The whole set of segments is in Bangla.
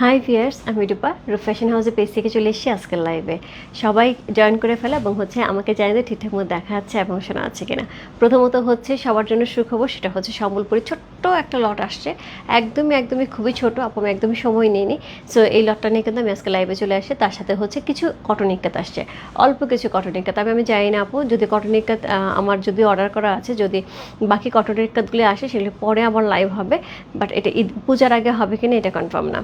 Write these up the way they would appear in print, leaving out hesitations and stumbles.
হাই ভিয়ার্স, আমি রূপা রূপ ফ্যাশন হাউসের পেজ থেকে চলে এসেছি আজকের লাইভে। সবাই জয়েন করে ফেলা এবং আমাকে জানিয়ে ঠিকঠাক মতো দেখা যাচ্ছে এবং শোনা যাচ্ছে কিনা। প্রথমত সবার জন্য সুখবর, সেটা হচ্ছে সম্বলপুরি ছোট্ট একটা লট আসছে, একদমই খুবই ছোট। আমি একদমই সময় নিইনি। সো এই লটটা নিয়ে কিন্তু আমি আজকে লাইভে চলে আসি। তার সাথে কিছু কটন ইক্কাত আসছে, অল্প কিছু কটন ইক্কাত। আমি জানি না আপু, যদি কটন ইক্কাত আমার যদি অর্ডার করা আছে, যদি বাকি কটন ইক্কাতগুলি আসে সেগুলি পরে আমার লাইভ হবে। বাট এটা ঈদ পূজার আগে হবে কিনা এটা কনফার্ম না,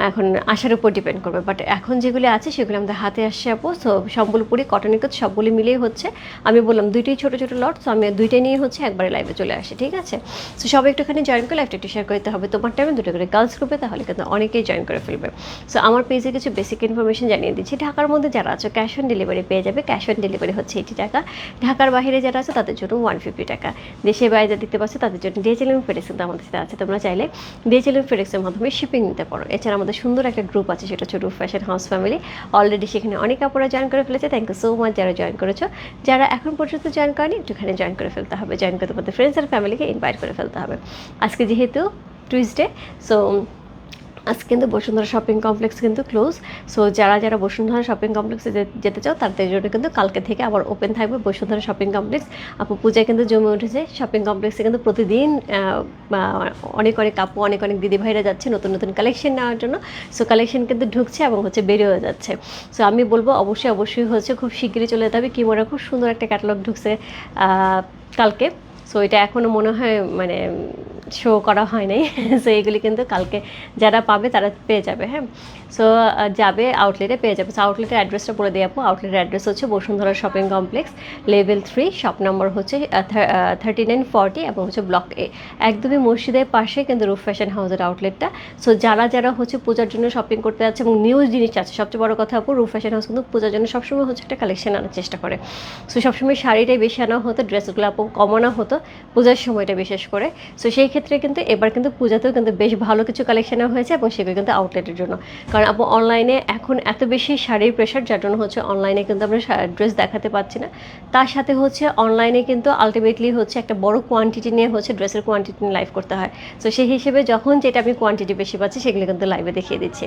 এখন আশার উপর ডিপেন্ড করবে। বাট এখন যেগুলি আছে সেগুলো আমাদের হাতে আসছে আপু। সো সম্বলপুরি কটন ইক্কাত সবগুলি মিলেই হচ্ছে। আমি বললাম দুইটাই ছোটো ছোটো লট, সো আমি দুইটাই নিয়ে একবারে লাইভে চলে আসি, ঠিক আছে? সো সবাই একটুখানি জয়েন করে লাইভটা একটু শেয়ার করতে হবে তোমার টাইমে, দুটো করে গার্লস গ্রুপে, তাহলে কিন্তু অনেকেই জয়েন করে ফেলবে। সো আমার পেজে কিছু বেসিক ইনফরমেশন জানিয়ে দিচ্ছি। ঢাকার মধ্যে যারা আছে ক্যাশ অন ডেলিভারি পেয়ে যাবে। ক্যাশ অন ডেলিভারি হচ্ছে 80 টাকা। ঢাকার বাইরে যারা আছে তাদের জন্য 150 টাকা। দেশের বাইরে যা দিতে পারছে তাদের জন্য ডিএচএল এবং ফেডেক্স কিন্তু আমাদের সাথে আছে। তোমরা চাইলে ডিএচএল এবং ফেডেক্সের মাধ্যমে শিপিং নিতে পারো। এছাড়া আমাদের সুন্দর একটা গ্রুপ আছে, সেটা হচ্ছে রূপ ফ্যাশন হাউস ফ্যামিলি। অলরেডি সেখানে অনেক আপুরা জয়েন করে ফেলেছে। থ্যাংক ইউ সো মাচ যারা জয়েন করেছো। যারা এখন পর্যন্ত জয়েন করেনি, একটুখানি জয়েন করে ফেলতে হবে। জয়েন করে তোমাদের ফ্রেন্ডস আর ফ্যামিলিকে ইনভাইট করে ফেলতে হবে। আজকে যেহেতু টুইসডে, সো আজকে কিন্তু বসুন্ধরা শপিং কমপ্লেক্স কিন্তু ক্লোজ। সো যারা বসুন্ধরা শপিং কমপ্লেক্সে যেতে চাও তাদের জন্য কিন্তু কালকে থেকে আবার ওপেন থাকবে বসুন্ধরা শপিং কমপ্লেক্স। আপু পূজায় কিন্তু জমে উঠেছে শপিং কমপ্লেক্সে, কিন্তু প্রতিদিন অনেক আপু অনেক দিদিভাইরা যাচ্ছে নতুন নতুন কালেকশন নেওয়ার জন্য। সো কালেকশন কিন্তু ঢুকছে এবং বেরিয়েও যাচ্ছে। সো আমি বলবো অবশ্যই খুব শিগগিরই চলে যেতে হবে। কিমোরা খুব সুন্দর একটা ক্যাটালগ ঢুকছে কালকে। সো এটা এখনও মনে হয় শো করা হয় নাই। সো এগুলি কিন্তু কালকে যারা পাবে তারা পেয়ে যাবে। হ্যাঁ, সো যাবে আউটলেটে পেয়ে যাবে। সো আউটলেটের অ্যাড্রেসটা বলে দিই আপু। আউটলেটের অ্যাড্রেস হচ্ছে Bashundhara shopping complex, level 3, shop number হচ্ছে 3940 এবং ব্লক এ, একদমই মসজিদের পাশে কিন্তু রূপ ফ্যাশন হাউসের আউটলেটটা। সো যারা পূজার জন্য শপিং করতে যাচ্ছে এবং নিউ জিনিস আছে, সবচেয়ে বড় কথা আপু, রূপ ফ্যাশন হাউস কিন্তু পূজার জন্য সবসময় একটা কালেকশন আনার চেষ্টা করে। সো সবসময় শাড়িটাই বেশি আনা হতো, ড্রেসগুলো আপু কমানো হতো পূজার সময়টা বিশেষ করে। সো সেই ক্ষেত্রে কিন্তু এবার কিন্তু পূজাতেও কিন্তু বেশ ভালো কিছু কালেকশনও হয়েছে এবং সেগুলো কিন্তু আউটলেটের জন্য। কারণ আপু অনলাইনে এখন এত বেশি শাড়ির প্রেশার, যার জন্য অনলাইনে কিন্তু আমরা ড্রেস দেখাতে পাচ্ছি না। তার সাথে অনলাইনে কিন্তু আলটিমেটলি একটা বড় কোয়ান্টিটি নিয়ে ড্রেসের কোয়ান্টিটি নিয়ে লাইভ করতে হয়। সো সেই হিসেবে যখন যেটা আমি কোয়ান্টিটি বেশি পাচ্ছি সেগুলো কিন্তু লাইভে দেখিয়ে দিচ্ছি।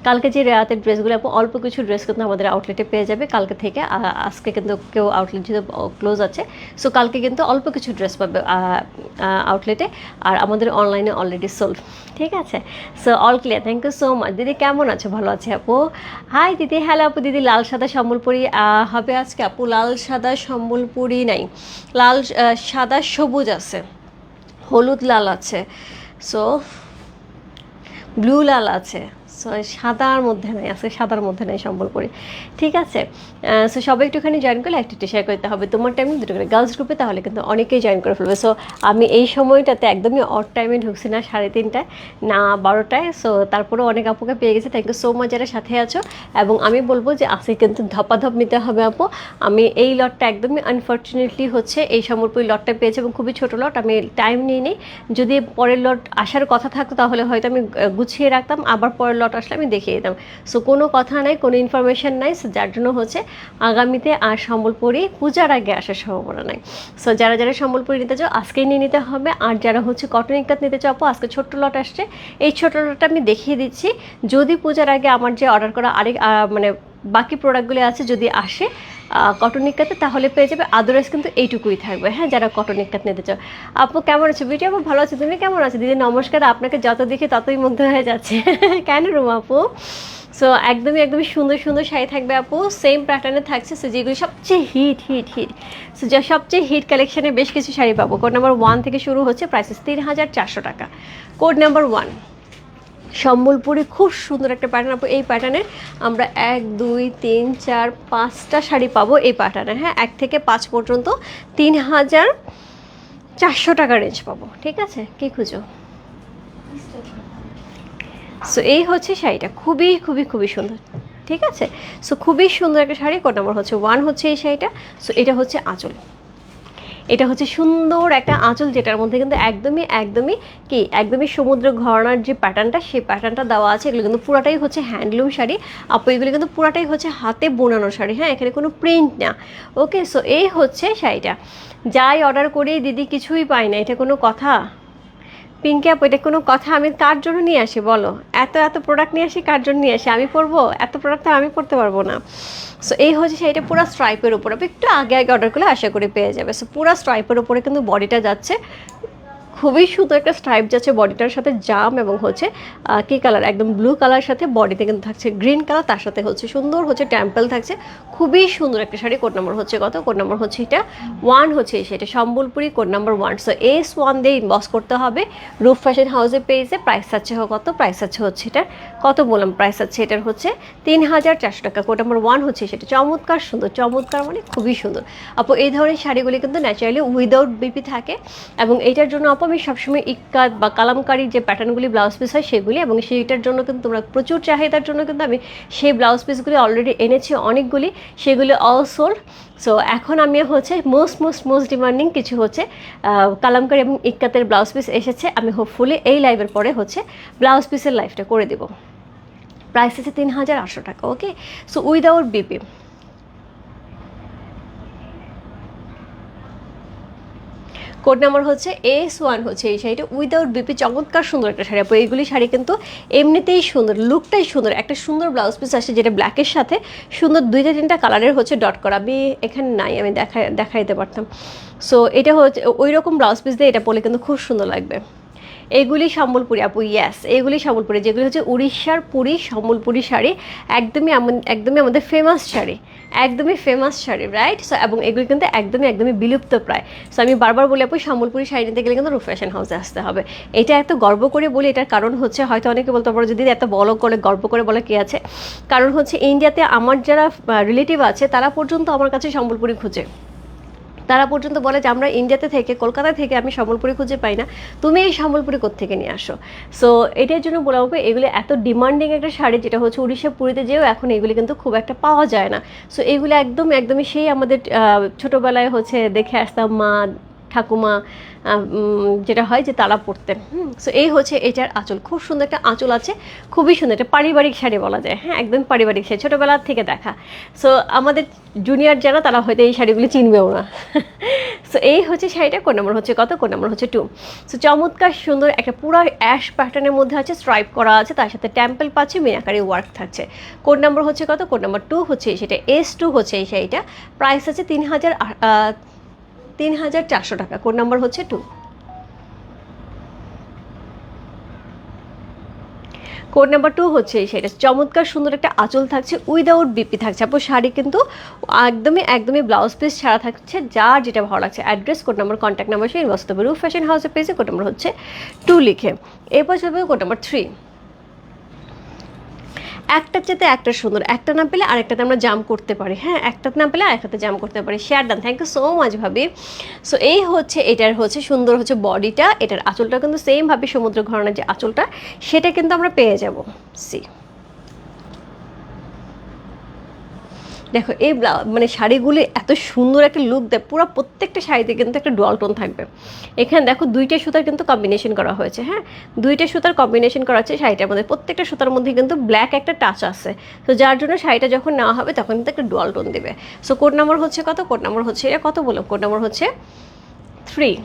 কালকে যে রাতের ড্রেসগুলো আপু, অল্প কিছু ড্রেস কিন্তু আমাদের আউটলেটে পেয়ে যাবে কালকে থেকে। আজকে কিন্তু কেউ আউটলেট যেহেতু ক্লোজ আছে, সো কালকে কিন্তু অল্প কিছু ড্রেস পাবে আউটলেটে। আর আমাদের অনলাইনে অলরেডি সোল্ড, ঠিক আছে? So all clear. Thank you so much. দিদি কেমন আছো? ভালো আছে আপু? হাই দিদি। হ্যালো আপু। দিদি লাল সাদা সম্বলপুরি হবে আজকে আপু? লাল সাদা সম্বলপুরি নাই, লাল সাদা সবুজ আছে, হলুদ লাল আছে, সো ব্লু লাল আছে। সো সাদার মধ্যে নেই, আজকে সাদার মধ্যে নেই সম্বলপুরি, ঠিক আছে? সো সবাই একটুখানি জয়েন করলে একটু শেয়ার করতে হবে তোমার টাইমে, দুটো করে গার্লস গ্রুপে, তাহলে কিন্তু অনেকেই জয়েন করে ফেলবে। সো আমি এই সময়টাতে একদমই অড টাইমে ঢুকছি না, 3:30টায় না 12টায়। সো তারপরেও অনেক আপুকে পেয়ে গেছে। থ্যাংক ইউ সো মাচ যারা সাথে আছো। এবং আমি বলবো যে আজকে কিন্তু ধপাধপ নিতে হবে আপু। আমি এই লটটা একদমই আনফর্চুনেটলি এই সম্বলপুরি লটটা পেয়েছি এবং খুবই ছোটো লট। আমি টাইম নিয়ে নিই, যদি পরের লট আসার কথা থাকতো তাহলে হয়তো আমি গুছিয়ে রাখতাম, আবার পরের লট আসলে আমি দেখিয়ে দিতাম। সো কোনো কথা নাই, কোনো ইনফরমেশন নাই। সো যার জন্য আগামীতে আর সম্বলপুরি পূজার আগে আসার সম্ভাবনা নাই। সো যারা সম্বলপুরি নিতে চাও আজকেই নিয়ে নিতে হবে। আর যারা কটন ইক্কাত নিতে চাও আপু, আজকে ছোট্ট লট আসছে। এই ছোটো লটটা আমি দেখিয়ে দিচ্ছি। যদি পূজার আগে আমার যে অর্ডার করা আরেক বাকি প্রোডাক্টগুলি আছে যদি আসে কটন ইক্কাতে, তাহলে পেয়ে যাবে। আদারওয়াইজ কিন্তু এইটুকুই থাকবে। হ্যাঁ, যারা কটন ইক্কাত নিতে চাও। আপু কেমন আছো? ভিডিও আপু ভালো আছে, তুমি কেমন আছো? দিদি নমস্কার। আপনাকে যত দেখি ততই মুগ্ধ হয়ে যাচ্ছে। কেন রুম আপু? সো একদমই সুন্দর শাড়ি থাকবে আপু, সেম প্যাটার্নে থাকছে। সো যেগুলো সবচেয়ে হিট সো যা সবচেয়ে হিট কালেকশানে বেশ কিছু শাড়ি পাবো। কোড নাম্বার 1 থেকে শুরু হচ্ছে, প্রাইসেস 3400 টাকা। কোড নাম্বার 1 সম্বলপুরি, খুব সুন্দর একটা প্যাটার্ন আপু। এই প্যাটার্নের আমরা 1 2 3 4 5টা শাড়ি পাবো এই প্যাটার্নে। হ্যাঁ, 1 থেকে 5 পর্যন্ত 3400 টাকা রেঞ্জ পাবো, ঠিক আছে? কি খুঁজো? সো এই শাড়িটা খুবই সুন্দর, ঠিক আছে? সো খুবই সুন্দর একটা শাড়ি। কোড নাম্বার 1 এই শাড়িটা। সো এটা আঁচল, এটা সুন্দর একটা আঁচল, যেটার মধ্যে কিন্তু একদমই সমুদ্র ঘরানার যে প্যাটার্নটা, সেই প্যাটার্নটা দেওয়া আছে। এগুলো কিন্তু পুরাটাই হ্যান্ডলুম শাড়ি আপু। এগুলো কিন্তু পুরাটাই হাতে বোনানো শাড়ি। হ্যাঁ, এখানে কোনো প্রিন্ট না। ওকে, সো এই শাড়িটা। যাই অর্ডার করি দিদি কিছুই পাই না, এটা কোনো কথা? পিঙ্কি আপু, এটা কোনো কথা? আমি কার জন্য নিয়ে আসি বলো? এত এত প্রোডাক্ট নিয়ে আসি, কার জন্য নিয়ে আসি? আমি পরবো এত প্রোডাক্ট? তো আমি পরতে পারবো না। সো এই হচ্ছে সেইটা পুরো স্ট্রাইপের উপর, আপনি একটু আগে আগে অর্ডার করলে আশা করি পেয়ে যাবে। সো পুরো স্ট্রাইপের উপরে কিন্তু বডিটা যাচ্ছে, খুবই সুন্দর একটা স্ট্রাইপ যাচ্ছে বডিটার সাথে, জাম এবং হচ্ছে কি কালার, একদম ব্লু কালার সাথে বডিতে কিন্তু থাকছে গ্রিন কালার, তার সাথে হচ্ছে সুন্দর হচ্ছে টেম্পল থাকছে। খুবই সুন্দর একটা শাড়ি। কোড নাম্বার হচ্ছে কত? কোড নাম্বার হচ্ছে এটা 1 হচ্ছে সেটা Sambalpuri code number 1। So S1 দিয়ে ইনবক্স করতে হবে রূপ ফ্যাশন হাউসের পেজে। প্রাইস আছে কত? প্রাইস আছে হচ্ছে এটার কত বললাম, প্রাইস আছে এটার হচ্ছে 3400 টাকা। কোড নাম্বার 1 হচ্ছে সেটা। চমৎকার সুন্দর, চমৎকার মানে খুবই সুন্দর আপু। এই ধরনের শাড়িগুলি কিন্তু ন্যাচারালি উইদাউট বিপি থাকে, এবং এইটার জন্য আপু আমি সবসময় ইক্কাত বা কালামকারি যে প্যাটার্নগুলি ব্লাউজ পিস হয় সেগুলি, এবং সেইটার জন্য কিন্তু তোমরা প্রচুর চাহিদার জন্য কিন্তু আমি সেই ব্লাউজ পিসগুলি অলরেডি এনেছি অনেকগুলি, সেগুলি অল সোল্ড। সো এখন আমি হচ্ছে মোস্ট ডিমান্ডিং কিছু হচ্ছে কালামকারি এবং ইক্কাতের ব্লাউজ পিস এসেছে। আমি হোপফুলি এই লাইভের পরে হচ্ছে ব্লাউজ পিসের লাইভটা করে দেবো। প্রাইস আছে 3800 টাকা। Okay, so without BP. Code number হচ্ছে S1 হচ্ছে এই শাড়িটা উইদাউট বিপি। চমৎকার সুন্দর একটা শাড়ি আপু। এইগুলি শাড়ি কিন্তু এমনিতেই সুন্দর, লুকটাই সুন্দর। একটা সুন্দর ব্লাউজ পিস আসে যেটা ব্ল্যাকের সাথে সুন্দর 2-3টা কালারের হচ্ছে ডট করা। আমি এখানে নাই, আমি দেখাইতে পারতাম। সো এটা হচ্ছে ওই রকম ব্লাউজ পিস দিয়ে এটা পরলে কিন্তু খুব সুন্দর লাগবে। এগুলি সম্বলপুরি আপু, ইয়াস এগুলি সম্বলপুরি, যেগুলি হচ্ছে উড়িষ্যার পুরী সম্বলপুরি শাড়ি। একদমই আমাদের ফেমাস শাড়ি, একদমই ফেমাস শাড়ি, রাইট? সো এবং এগুলি কিন্তু একদমই বিলুপ্ত প্রায়। সো আমি বারবার বলি আপু, সম্বলপুরি শাড়ি নিতে গেলে কিন্তু রূপ ফ্যাশন হাউসে আসতে হবে। এটা এত গর্ব করে বলি, এটার কারণ হচ্ছে হয়তো অনেকে বলতে পারো যদি এত বড় করে গর্ব করে বলে কে আছে, কারণ হচ্ছে ইন্ডিয়াতে আমার যারা রিলেটিভ আছে তারা পর্যন্ত আমার কাছে সম্বলপুরি খুঁজে। তারা পর্যন্ত বলে যে আমরা ইন্ডিয়াতে থেকে, কলকাতায় থেকে আমি সম্বলপুরি খুঁজে পাই না, তুমি এই সম্বলপুরি কোত্থেকে নিয়ে আসো? সো এটার জন্য বলবো এগুলি এত ডিমান্ডিং একটা শাড়ি, যেটা হচ্ছে উড়িষ্যা পুরীতে যেও এখন এগুলি কিন্তু খুব একটা পাওয়া যায় না। সো এগুলি একদমই সেই আমাদের ছোটোবেলায় হচ্ছে দেখে আসতাম মা ঠাকুমা যেটা হয় যে তারা পড়তেন। সো এই হচ্ছে এটার আঁচল, খুব সুন্দর একটা আঁচল আছে, খুবই সুন্দর একটা পারিবারিক শাড়ি বলা যায়। হ্যাঁ, একদম পারিবারিক শাড়ি, ছোটোবেলার থেকে দেখা। সো আমাদের জুনিয়র যারা তারা হয়তো এই শাড়িগুলি চিনবেও না। সো এই হচ্ছে শাড়িটা। কোড নাম্বার হচ্ছে কত? কোড নাম্বার হচ্ছে 2। সো চমৎকার সুন্দর একটা পুরো অ্যাশ প্যাটার্নের মধ্যে আছে, স্ট্রাইপ করা আছে, তার সাথে টেম্পল পাচ্ছে, মিনাকারি ওয়ার্ক থাকছে। কোড নাম্বার হচ্ছে কত? কোড নাম্বার 2 হচ্ছে সেটা। S2 হচ্ছে এই শাড়িটা। প্রাইস আছে 3400 টাকা। কোড নাম্বার হচ্ছে 2। কোড নাম্বার 2 হচ্ছে এই শাড়িটা। চমৎকার সুন্দর একটা আঁচল থাকছে, উইদাউট বিপি থাকছে আপু। শাড়ি কিন্তু একদমই ব্লাউজ পিস ছাড়া থাকছে, যার যেটা ভালো লাগছে। Address, code number, contact number সেই ইনবক্স করতে হবে রূপ ফ্যাশন হাউসের পেজে। কোড নাম্বার হচ্ছে 2 লিখে। এরপর চলবে কোড নাম্বার 3। একটার চেতে একটা সুন্দর, একটা না পেলে আরেকটাতে আমরা জাম করতে পারি। হ্যাঁ, একটাতে না পেলে আরেকটাতে জাম করতে পারি। Share done, thank you so much ভাবি। সো এই হচ্ছে এটার হচ্ছে সুন্দর হচ্ছে বডিটা, এটার আঁচলটা কিন্তু সেমভাবে সমুদ্র ঘরানার যে আঁচলটা সেটা কিন্তু আমরা পেয়ে যাব। সি দেখো এই মানে শাড়িগুলি এত সুন্দর একটা লুক দেয়, পুরো প্রত্যেকটা শাড়িতে কিন্তু একটা ডুয়াল টোন থাকবে। এখানে দেখো 2টা সুতার কিন্তু কম্বিনেশন করা হয়েছে। হ্যাঁ, 2টা সুতার কম্বিনেশন করা হচ্ছে শাড়িটার মধ্যে। প্রত্যেকটা সুতার মধ্যে কিন্তু ব্ল্যাক একটা টাচ আছে, তো যার জন্য শাড়িটা যখন নেওয়া হবে তখন কিন্তু একটা ডুয়াল টোন দেবে। সো কোড নাম্বার হচ্ছে কত? কোড নাম্বার হচ্ছে এটা কত বললাম? কোড নাম্বার হচ্ছে 3।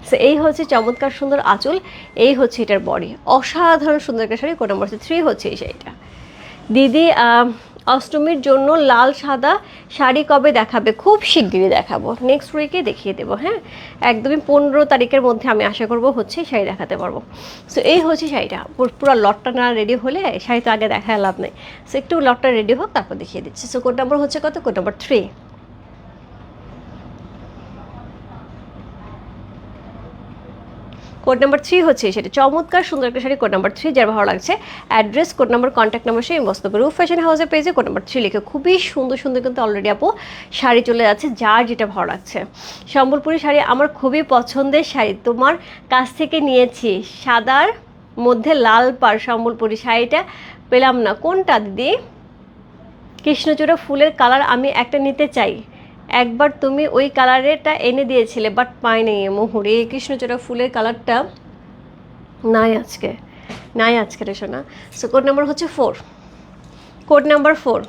সো এই হচ্ছে চমৎকার সুন্দর আঁচল, এই হচ্ছে এটার বডি, অসাধারণ সুন্দর একটা শাড়ি। কোড নাম্বার হচ্ছে 3 হচ্ছে এই শাড়িটা। দিদি অষ্টমীর জন্য লাল সাদা শাড়ি কবে দেখাবে? খুব শিগগিরই দেখাবো, নেক্সট উইকে দেখিয়ে দেবো। হ্যাঁ, একদমই 15 তারিখের মধ্যে আমি আশা করবো হচ্ছে শাড়ি দেখাতে পারবো। সো এই হচ্ছে শাড়িটা। পুরো লটটা না রেডি হলে শাড়ি তো আগে দেখায় লাভ নেই। সো একটু লটটা রেডি হোক, তারপর দেখিয়ে দিচ্ছি। সো কোড নাম্বার হচ্ছে কত? Code number 3। কোড নাম্বার 3 হচ্ছে সেটা। চমৎকার সুন্দর একটা শাড়ি। কোড নাম্বার 3 যার ভালো লাগছে, address, code number, contact number সেই ইনবক্স করবে রূপ ফ্যাশন হাউসের পেজে। কোড নাম্বার 3 লিখে খুবই সুন্দর কিন্তু অলরেডি আপু শাড়ি চলে যাচ্ছে, যার যেটা ভালো লাগছে। সম্বলপুরি শাড়ি আমার খুবই পছন্দের শাড়ি, তোমার কাছ থেকে নিয়েছি, সাদার মধ্যে লাল পাড় সম্বলপুরি শাড়িটা পেলাম না, কোনটা দিদি? কৃষ্ণচূড়া ফুলের কালার আমি একটা নিতে চাই, একবার তুমি ওই কালারেরটা এনে দিয়েছিলে বাট পাইনি মুহুরে। কৃষ্ণচূড়া ফুলের কালারটা নাই আজকে রে সোনা। সো কোড নাম্বার হচ্ছে 4। কোড নাম্বার 4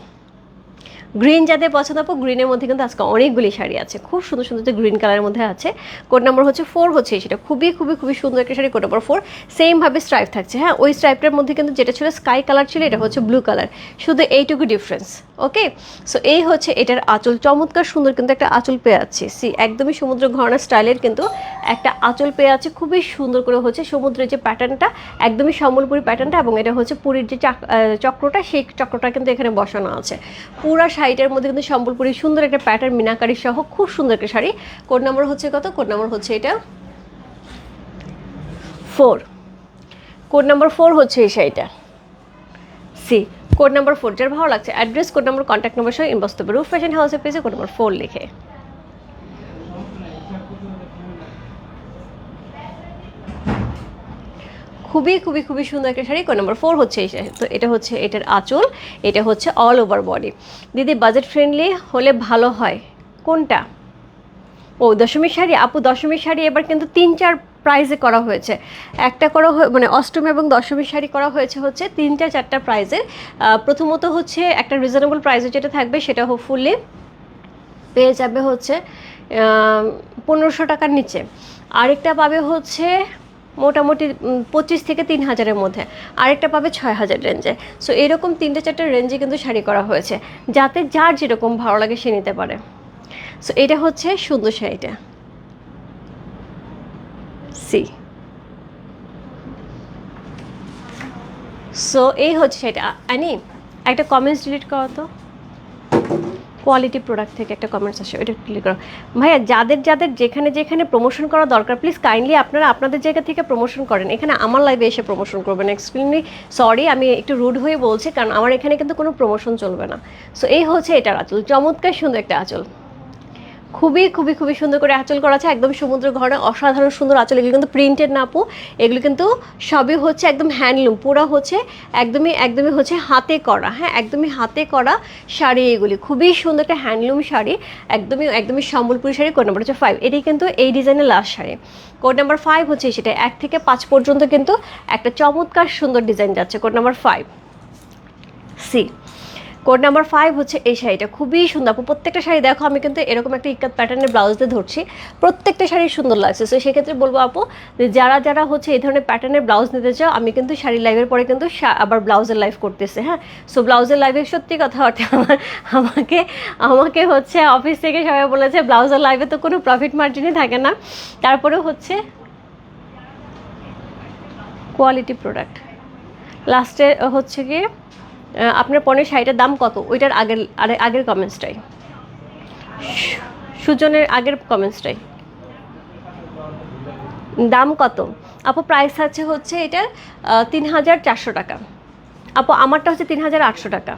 গ্রিন যাদের পছন্দ আপু, গ্রিনের মধ্যে কিন্তু আজকে অনেকগুলি শাড়ি আছে, খুব সুন্দর সুন্দর যে গ্রিন কালারের মধ্যে আছে। কোড নাম্বার হচ্ছে 4 হচ্ছে সেটা, খুবই খুবই খুবই সুন্দর একটা শাড়ি, কোড নাম্বার 4। সেমভাবে স্ট্রাইপ থাকছে, হ্যাঁ ওই স্ট্রাইপটার মধ্যে কিন্তু যেটা ছিল স্কাই কালার ছিল, এটা হচ্ছে ব্লু কালার, শুধু এইটুকু ডিফারেন্স। ওকে, সো এই হচ্ছে এটার আঁচল, চমৎকার সুন্দর কিন্তু একটা আঁচল পেয়ে যাচ্ছে। সি একদমই সমুদ্র ঘরানা স্টাইলের কিন্তু একটা আঁচল পেয়ে আছে, খুবই সুন্দর করে হচ্ছে সমুদ্রের যে প্যাটার্নটা, একদমই সম্বলপুরি প্যাটার্নটা, এবং এটা হচ্ছে পুরীর যে চক্রটা, সেই চক্রটা কিন্তু এখানে বসানো আছে। পুরা শাড়িটার মধ্যে কিন্তু সম্বলপুরি সুন্দর একটা প্যাটার্ন মিনাকারি সহ খুব সুন্দর একটা শাড়ি। কোড নাম্বার হচ্ছে কত? কোড নাম্বার হচ্ছে এটা 4। কোড নাম্বার 4 হচ্ছে এই শাড়িটা। সি কোড নাম্বার 4, যার ভালো লাগছে address, code number, contact number সহ ইনবক্স করবে রূপ ফ্যাশন হাউসের পেজে কোড নাম্বার 4 লিখে। খুবই খুবই খুবই সুন্দর একটা শাড়ি, কোড নাম্বার 4 হচ্ছে এই শাড়ি। তো এটা হচ্ছে এটার আঁচল, এটা হচ্ছে অল ওভার বডি। দিদি বাজেট ফ্রেন্ডলি হলে ভালো হয় কোনটা? ও দশমীর শাড়ি আপু, দশমীর শাড়ি এবার কিন্তু 3-4 প্রাইজে করা হয়েছে। একটা করা মানে অষ্টমী এবং দশমীর শাড়ি করা হয়েছে হচ্ছে 3-4টা প্রাইজের। প্রথমত হচ্ছে একটা রিজনেবল প্রাইসে যেটা থাকবে সেটা হোপফুলি পেয়ে যাবে হচ্ছে 1500 টাকার নিচে। আরেকটা পাবে হচ্ছে মোটামুটি 25 থেকে 3000-এর মধ্যে, আরেকটা পাবে 6000 রেঞ্জে। সো এরকম 3-4টা রেঞ্জে কিন্তু শাড়ি করা হয়েছে, যাতে যার যেরকম ভালো লাগে সে নিতে পারে। সো এটা হচ্ছে সুন্দর শাড়িটা। সি সো এই হচ্ছে সেটা। আনি একটা কমেন্টস ডিলিট করো তো, কোয়ালিটি প্রোডাক্ট থেকে একটা কমেন্টস আসে, ওইটা ক্লিক করো। ভাইয়া যাদের যাদের যেখানে যেখানে প্রমোশন করা দরকার, প্লিজ কাইন্ডলি আপনারা আপনাদের জায়গা থেকে প্রমোশন করেন, এখানে আমার লাইভে এসে প্রমোশন করবেন। এক্সট্রিমলি সরি, আমি একটু রুড হয়ে বলছি, কারণ আমার এখানে কিন্তু কোনো প্রমোশন চলবে না। সো এই হচ্ছে এটার আঁচল, চমৎকার সুন্দর একটা আঁচল, খুবই খুবই খুবই সুন্দর করে আঁচল করা আছে, একদম সমুদ্র ঘরে অসাধারণ সুন্দর আঁচল। এগুলো কিন্তু প্রিন্টেড না আপু, এগুলো কিন্তু সবই হচ্ছে একদম হ্যান্ডলুম, পুরো হচ্ছে একদমই একদমই হচ্ছে হাতে করা, হ্যাঁ একদমই হাতে করা শাড়ি। এগুলি খুবই সুন্দর একটা হ্যান্ডলুম শাড়ি, একদমই একদমই সম্বলপুরি শাড়ি। কোড নাম্বার হচ্ছে 5, এটি কিন্তু এই ডিজাইনের লাস্ট শাড়ি। কোড নাম্বার 5 হচ্ছে সেটা, 1 থেকে 5 পর্যন্ত কিন্তু একটা চমৎকার সুন্দর ডিজাইন যাচ্ছে। Code number 5 C, code number 5 হচ্ছে এই শাড়িটা, খুবই সুন্দর আপু। প্রত্যেকটা শাড়ি দেখো, আমি কিন্তু এরকম একটা ইকাত প্যাটার্নের ব্লাউজ দিয়ে ধরছি, প্রত্যেকটা শাড়ি সুন্দর লাগছে। সো সেক্ষেত্রে বলবো আপু, যে যারা যারা হচ্ছে এই ধরনের প্যাটার্নের ব্লাউজ নিতে চাও, আমি কিন্তু শাড়ি লাইভের পরে কিন্তু আবার ব্লাউজের লাইভ করতেছে, হ্যাঁ। সো ব্লাউজের লাইভে সত্যি কথা হচ্ছে আমাকে আমাকে হচ্ছে অফিস থেকে সবাই বলেছে ব্লাউজের লাইভে তো কোনো প্রফিট মার্জিনই থাকে না, তারপরেও হচ্ছে কোয়ালিটি প্রোডাক্ট। লাস্টে হচ্ছে কি আপনার পণ্যের শাড়িটার দাম কত, ওইটার আগের কমেন্টসটাই, সুজনের আগের কমেন্টসটাই, দাম কত আপু? প্রাইস আছে হচ্ছে এটা 3400 টাকা আপু, আমারটা হচ্ছে 3800 টাকা,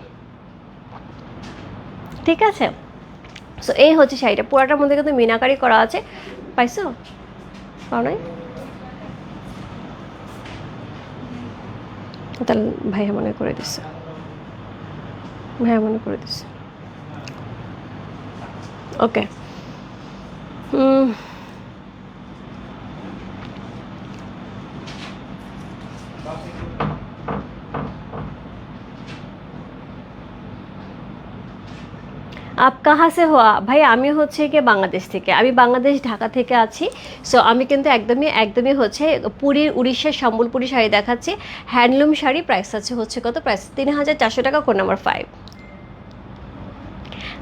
ঠিক আছে। সো এই হচ্ছে শাড়িটা, পুরাটার মধ্যে কিন্তু মিনাকারি করা আছে। পাইছো? পাও নাই? তাহলে ভাইয়া মনে করে দিচ্ছে, ভাইয়া মনে করে দিচ্ছে। ওকে, আপ কাহা সে হওয়া? ভাই আমি হচ্ছে গিয়ে বাংলাদেশ থেকে, আমি বাংলাদেশ ঢাকা থেকে আছি। সো আমি কিন্তু একদমই একদমই হচ্ছে পুরীর উড়িষ্যার সম্বলপুরি শাড়ি দেখাচ্ছি, হ্যান্ডলুম শাড়ি। প্রাইস আছে হচ্ছে কত? প্রাইস 3400 টাকা। Code number 5।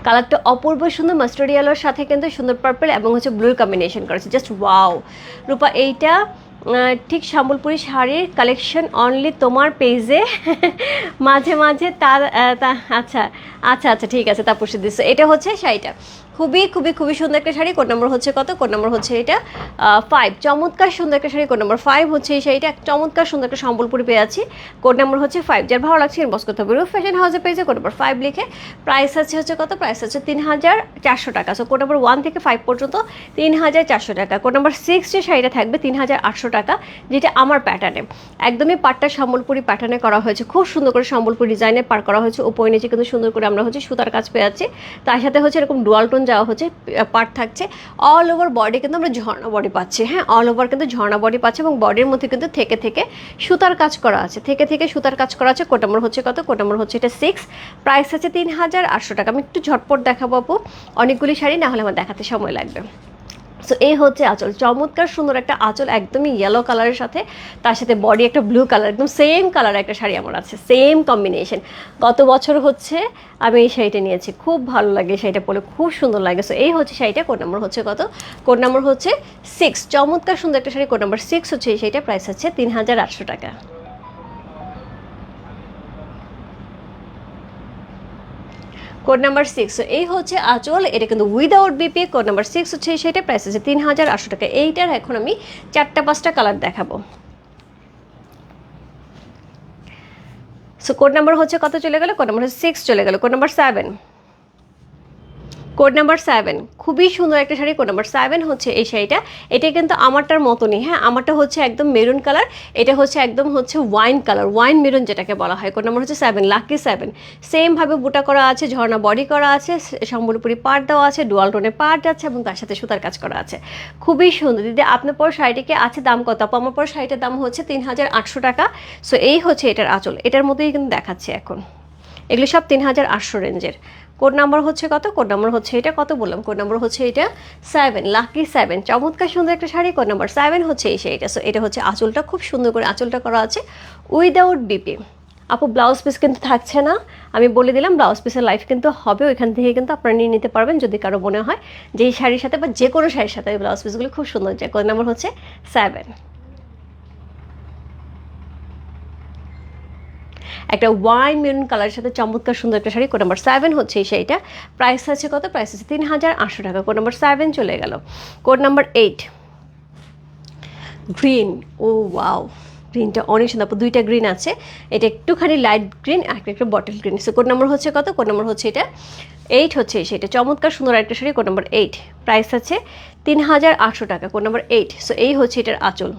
কালারটা অপূর্ব সুন্দর, মাস্টার্ড ইয়েলোর সাথে কিন্তু সুন্দর পার্পল এবং হচ্ছে ব্লুর কম্বিনেশন করেছে, জাস্ট ওয়াও। রূপা এইটা ঠিক সম্বলপুরি শাড়ির কালেকশন অনলি তোমার পেজে মাঝে মাঝে তার আচ্ছা আচ্ছা আচ্ছা ঠিক আছে, তারপর সে দিচ্ছে। এটা হচ্ছে শাড়িটা খুবই খুবই খুবই সুন্দর একটা শাড়ি। কোড নম্বর হচ্ছে কত? কোড নম্বর হচ্ছে এটা 5। চমৎকার সুন্দর একটা শাড়ি, কোড নম্বর 5 হচ্ছে এই শাড়িটা। চমৎকার সুন্দর একটা সম্বলপুরি পেয়ে আছি, কোড নম্বর হচ্ছে 5। যার ভালো লাগছে ইনবক্স করতে হবে রূপ ফ্যাশন হাউসে পেয়েছে কোড নম্বর 5 লিখে। প্রাইস আছে কত? প্রাইস আছে 3400 টাকা। সো কোড নম্বর 1 থেকে 5 পর্যন্ত 3400 টাকা। কোড নম্বর 6 যে শাড়িটা থাকবে 3800 টাকা, যেটা আমার প্যাটার্নে একদমই পাট্টা সম্বলপুরি প্যাটার্নে করা হয়েছে, খুব সুন্দর করে সম্বলপুরি ডিজাইনে পার করা হয়েছে। উপরে নিচে কিন্তু সুন্দর করে আমরা হচ্ছে সুতার কাজ পেয়ে যাচ্ছি, তার সাথে হচ্ছে এরকম ডুয়াল টোন যাওয়া হচ্ছে পার্ট থাকছে। অল ওভার বডি কিন্তু আমরা ঝর্ণা বডি পাচ্ছি, হ্যাঁ অল ওভার কিন্তু ঝর্ণা বডি পাচ্ছি এবং বডির মধ্যে কিন্তু থেকে সুতার কাজ করা আছে, থেকে সুতার কাজ করা আছে। কোড নাম্বার হচ্ছে কত? কোড নাম্বার হচ্ছে এটা 6, প্রাইস আছে 3800 টাকা। আমি একটু ঝটপট দেখাবো আপু, অনেকগুলি শাড়ি না হলে আমার দেখাতে সময় লাগবে। সো এই হচ্ছে আঁচল, চমৎকার সুন্দর একটা আঁচল, একদমই ইয়েলো কালারের সাথে, তার সাথে বডি একটা ব্লু কালার, একদম সেম কালার একটা শাড়ি আমার আছে, সেম কম্বিনেশন। গত বছর হচ্ছে আমি এই শাড়িটা নিয়েছি, খুব ভালো লাগে শাড়িটা পরে, খুব সুন্দর লাগে। সো এই হচ্ছে শাড়িটা, কোড নাম্বার হচ্ছে কত? কোড নাম্বার হচ্ছে 6, চমৎকার সুন্দর একটা শাড়ি, কোড নাম্বার 6 হচ্ছে এই শাড়িটা, প্রাইস হচ্ছে 3800 টাকা। কোড নাম্বার 6, এই হচ্ছে আঁচল, এটা কিন্তু উইদাউট বিপি। কোড নাম্বার 6 হচ্ছে সেটা, প্রাইস আছে 3800 টাকা। এইটার এখন আমি 4-5টা কালার দেখাবো। সো কোড নাম্বার হচ্ছে কত চলে গেল? কোড নাম্বার হচ্ছে 6 চলে গেল। কোড নাম্বার 7, কোড নাম্বার 7, খুবই সুন্দর একটা শাড়ি, কোড নাম্বার 7 হচ্ছে এই শাড়িটা। এটা কিন্তু আমারটার মতনই, হ্যাঁ আমারটা হচ্ছে একদম মেরুন কালার, এটা হচ্ছে একদম হচ্ছে ওয়াইন কালার, ওয়াইন মেরুন যেটাকে বলা হয়। কোড নাম্বার হচ্ছে 7, লাকি 7। সেমভাবে বুটা করা আছে, ঝর্ণা বডি করা আছে, সম্বলপুরি পাড় দেওয়া আছে, ডুয়াল টোনে পাড় যাচ্ছে এবং তার সাথে সুতার কাজ করা আছে, খুবই সুন্দর। দিদি আপনার পর শাড়িটিকে আছে দাম কত? আপু আমার পর শাড়িটার দাম হচ্ছে 3800 টাকা। সো এই হচ্ছে এটার আঁচল, এটার মধ্যেই কিন্তু দেখাচ্ছে এখন, এগুলো সব 3800 রেঞ্জের। কোড নাম্বার হচ্ছে কত? কোড নাম্বার হচ্ছে এটা, কত বললাম? কোড নাম্বার হচ্ছে এটা 7, লাকি 7, চমৎকার সুন্দর একটা শাড়ি, কোড নাম্বার 7 হচ্ছে এই শাড়িটা। সো এটা হচ্ছে আঁচলটা, খুব সুন্দর করে আঁচলটা করা আছে উইদাউট বিপি। আপু ব্লাউজ পিস কিন্তু থাকছে না, আমি বলে দিলাম ব্লাউজ পিসের লাইফ কিন্তু হবে, ওইখান থেকে কিন্তু আপনারা নিয়ে নিতে পারবেন যদি কারো মনে হয় যে এই শাড়ির সাথে বা যে কোনো শাড়ির সাথে ব্লাউজ পিসগুলো খুব সুন্দর যায়। কোড নাম্বার হচ্ছে 7। একটা ওয়াইন মেরুন কালারের সাথে চমৎকার সুন্দর একটা শাড়ি, কোড নাম্বার 7 হচ্ছে এই শাড়িটা, প্রাইস আছে কত? প্রাইস আছে 3800 টাকা। কোড নাম্বার 7 চলে গেল। কোড নাম্বার 8, গ্রিন, ও ওয়াও, গ্রিনটা অনেক সুন্দর, দুইটা গ্রিন আছে, এটা একটুখানি লাইট গ্রিন আর একটা bottle green. So code number হচ্ছে কত? কোড নাম্বার হচ্ছে এটা 8 হচ্ছে সেটা, চমৎকার সুন্দর একটা শাড়ি, কোড নাম্বার 8, প্রাইস আছে 3800 টাকা। Code number 8। সো এই হচ্ছে এটার আঁচল,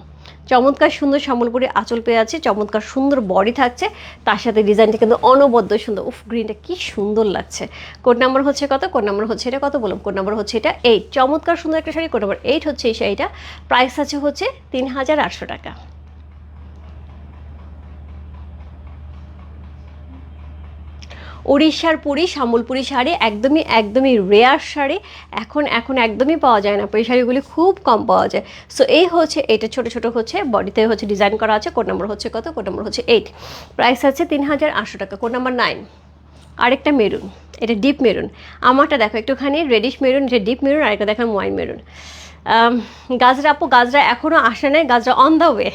চমৎকার সুন্দর সম্বলপুরি আঁচল পেয়ে আছে, চমৎকার সুন্দর বডি থাকছে, তার সাথে ডিজাইনটা কিন্তু অনবদ্য সুন্দর। উফ, গ্রিনটা কি সুন্দর লাগছে। কোড নাম্বার হচ্ছে কত? কোড নাম্বার হচ্ছে এটা, কত বললাম? কোড নাম্বার হচ্ছে এটা 8, চমৎকার সুন্দর একটা শাড়ি, কোড নাম্বার 8 হচ্ছে এই শাড়িটা, প্রাইস আছে হচ্ছে 3800 টাকা। উড়িষ্যার পুরী সম্বলপুরি শাড়ি, একদমই রেয়ার শাড়ি, এখন একদমই পাওয়া যায় না, এই শাড়িগুলি খুব কম পাওয়া যায়। সো এই হচ্ছে এটা, ছোট ছোট হচ্ছে বডিতে হচ্ছে ডিজাইন করা আছে। কোড নাম্বার হচ্ছে কত? কোড নাম্বার হচ্ছে 8, প্রাইস আছে 3800 টাকা। কোড নাম্বার 9, আরেকটা মেরুন, এটা ডিপ মেরুন, আমারটা দেখো একটুখানি রেডিশ মেরুন, এটা ডিপ মেরুন, আরেকটা দেখো ওয়াইন মেরুন। গাজরা আপু, গাজরা এখনও আসে নাই, গাজরা on the way,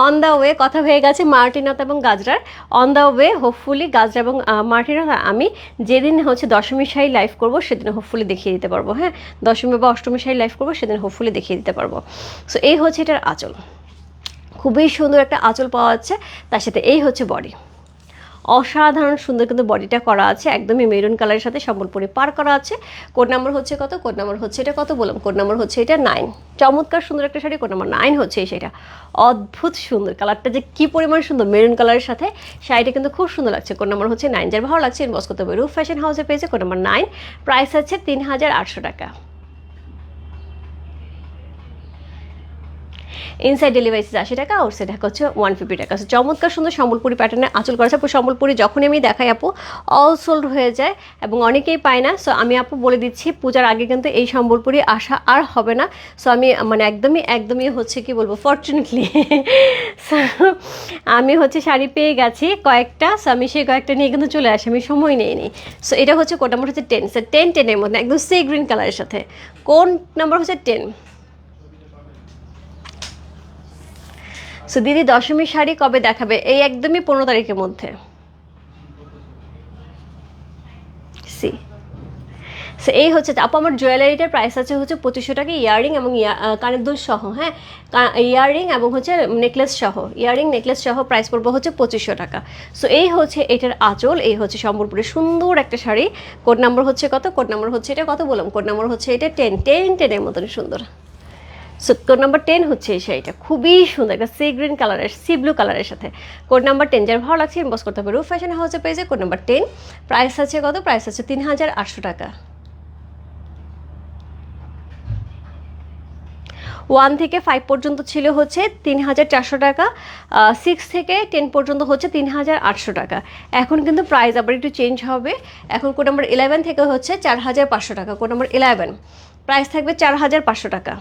on the way, কথা হয়ে গেছে মার্টিনত এবং গাজরার, অন দ্য ওয়ে। হোপফুলি গাজরা এবং মার্টিনত আমি যেদিন হচ্ছে দশমী শাড়ি লাইভ করবো সেদিন হোপফুলি দেখিয়ে দিতে পারবো, হ্যাঁ দশমী বা অষ্টমী শাড়ি লাইভ করবো সেদিন হোপফুলি দেখিয়ে দিতে পারবো। সো এই হচ্ছে এটার আঁচল, খুবই সুন্দর একটা আঁচল পাওয়া যাচ্ছে, তার সাথে এই হচ্ছে বডি, অসাধারণ সুন্দর কিন্তু বডিটা করা আছে, একদমই মেরুন কালারের সাথে সম্বলপুরি পার করা আছে। কোড নাম্বার হচ্ছে কত? কোড নাম্বার হচ্ছে এটা, কত বললাম? কোড নাম্বার হচ্ছে এটা 9, চমৎকার সুন্দর একটা শাড়ি, কোড নাম্বার 9 হচ্ছে এই শাড়িটা, অদ্ভুত সুন্দর, কালারটা যে কী পরিমাণ সুন্দর, মেরুন কালারের সাথে শাড়িটা কিন্তু খুব সুন্দর লাগছে। কোড নাম্বার হচ্ছে 9, যার ভালো লাগছে ইনবক্স করতে হবে রূপ ফ্যাশন হাউসে পেয়েছে। কোড নাম্বার 9, প্রাইস আছে 3800 টাকা। ইনসাইড ডেলিভারি 80 টাকা, আউটসাইড ঢাকা হচ্ছে 150 টাকা। চমৎকার সুন্দর সম্বলপুরি প্যাটার্নে আঁচল করা আছে। আপু সম্বলপুরি যখনই আমি দেখাই আপু অল সোল্ড হয়ে যায় এবং অনেকেই পায় না। সো আমি আপু বলে দিচ্ছি পূজার আগে কিন্তু এই সম্বলপুরি আসা আর হবে না। সো আমি মানে একদমই হচ্ছে কি বলবো, ফর্চুনেটলি আমি হচ্ছে শাড়ি পেয়ে গেছি কয়েকটা। সো আমি সেই কয়েকটা নিয়ে কিন্তু চলে আসি, আমি সময় নিইনি। সো এটা হচ্ছে কোড নাম্বার হচ্ছে 10, সো 10-10-এর মধ্যে একদম সি গ্রিন কালারের সাথে। কোন নাম্বার হচ্ছে 10। সো দিদি দশমীর শাড়ি কবে দেখাবে? এই একদমই 15 তারিখের মধ্যে। সি সো এই হচ্ছে আপু আমার জুয়েলারিটার প্রাইস আছে হচ্ছে 2500 টাকা, ইয়াররিং এবং কানের দুল সহ, হ্যাঁ ইয়াররিং এবং হচ্ছে নেকলেস সহ, ইয়াররিং নেকলেস সহ প্রাইস পড়বো হচ্ছে 2500 টাকা। সো এই হচ্ছে এটার আঁচল, এই হচ্ছে সম্বলপুরের সুন্দর একটা শাড়ি। কোড নাম্বার হচ্ছে কত? কোড নাম্বার হচ্ছে এটা, কত বললাম? কোড নাম্বার হচ্ছে এটা 10-10-10-এর মতন সুন্দর। সো কোড নাম্বার 10 হচ্ছে এই শাড়িটা, খুবই সুন্দর, একটা সি গ্রিন কালারের, সি ব্লু কালারের সাথে। কোড নাম্বার 10, যার ভালো লাগছে ইনবক্স করতে হবে রূপ ফ্যাশন হাউসে পেয়েছে। কোড নাম্বার 10, প্রাইস আছে কত? প্রাইস আছে 3800 টাকা। 1 থেকে 5 পর্যন্ত ছিল হচ্ছে 3,400 টাকা, 6 থেকে 10 পর্যন্ত হচ্ছে 3,800 টাকা। এখন কিন্তু প্রাইস আবার একটু চেঞ্জ হবে। এখন কোড নাম্বার 11 থেকে হচ্ছে 4,500 টাকা। কোড নাম্বার 11 প্রাইস থাকবে 4,500 টাকা,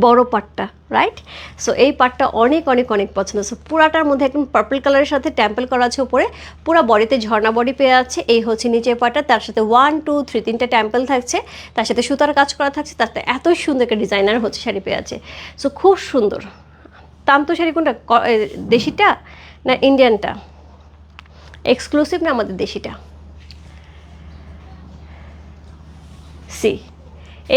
বড় পাটটা, রাইট? সো এই পাটটা অনেক অনেক অনেক পছন্দ। সো পুরাটার মধ্যে একদম পার্পল কালারের সাথে টেম্পল করা আছে উপরে, পুরা বডিতে ঝর্ণা বডি পেয়ে যাচ্ছে। এই হচ্ছে নিচের পাটটা, তার সাথে 1 2 3 তিনটা টেম্পল থাকছে, তার সাথে সুতার কাজ করা থাকছে, তার সাথে এত সুন্দর একটা ডিজাইনার হচ্ছে শাড়ি পেয়ে আছে। সো খুব সুন্দর। তান্ত শাড়ি কোনটা, দেশিটা না ইন্ডিয়ানটা? এক্সক্লুসিভ না আমাদের দেশিটা? সি,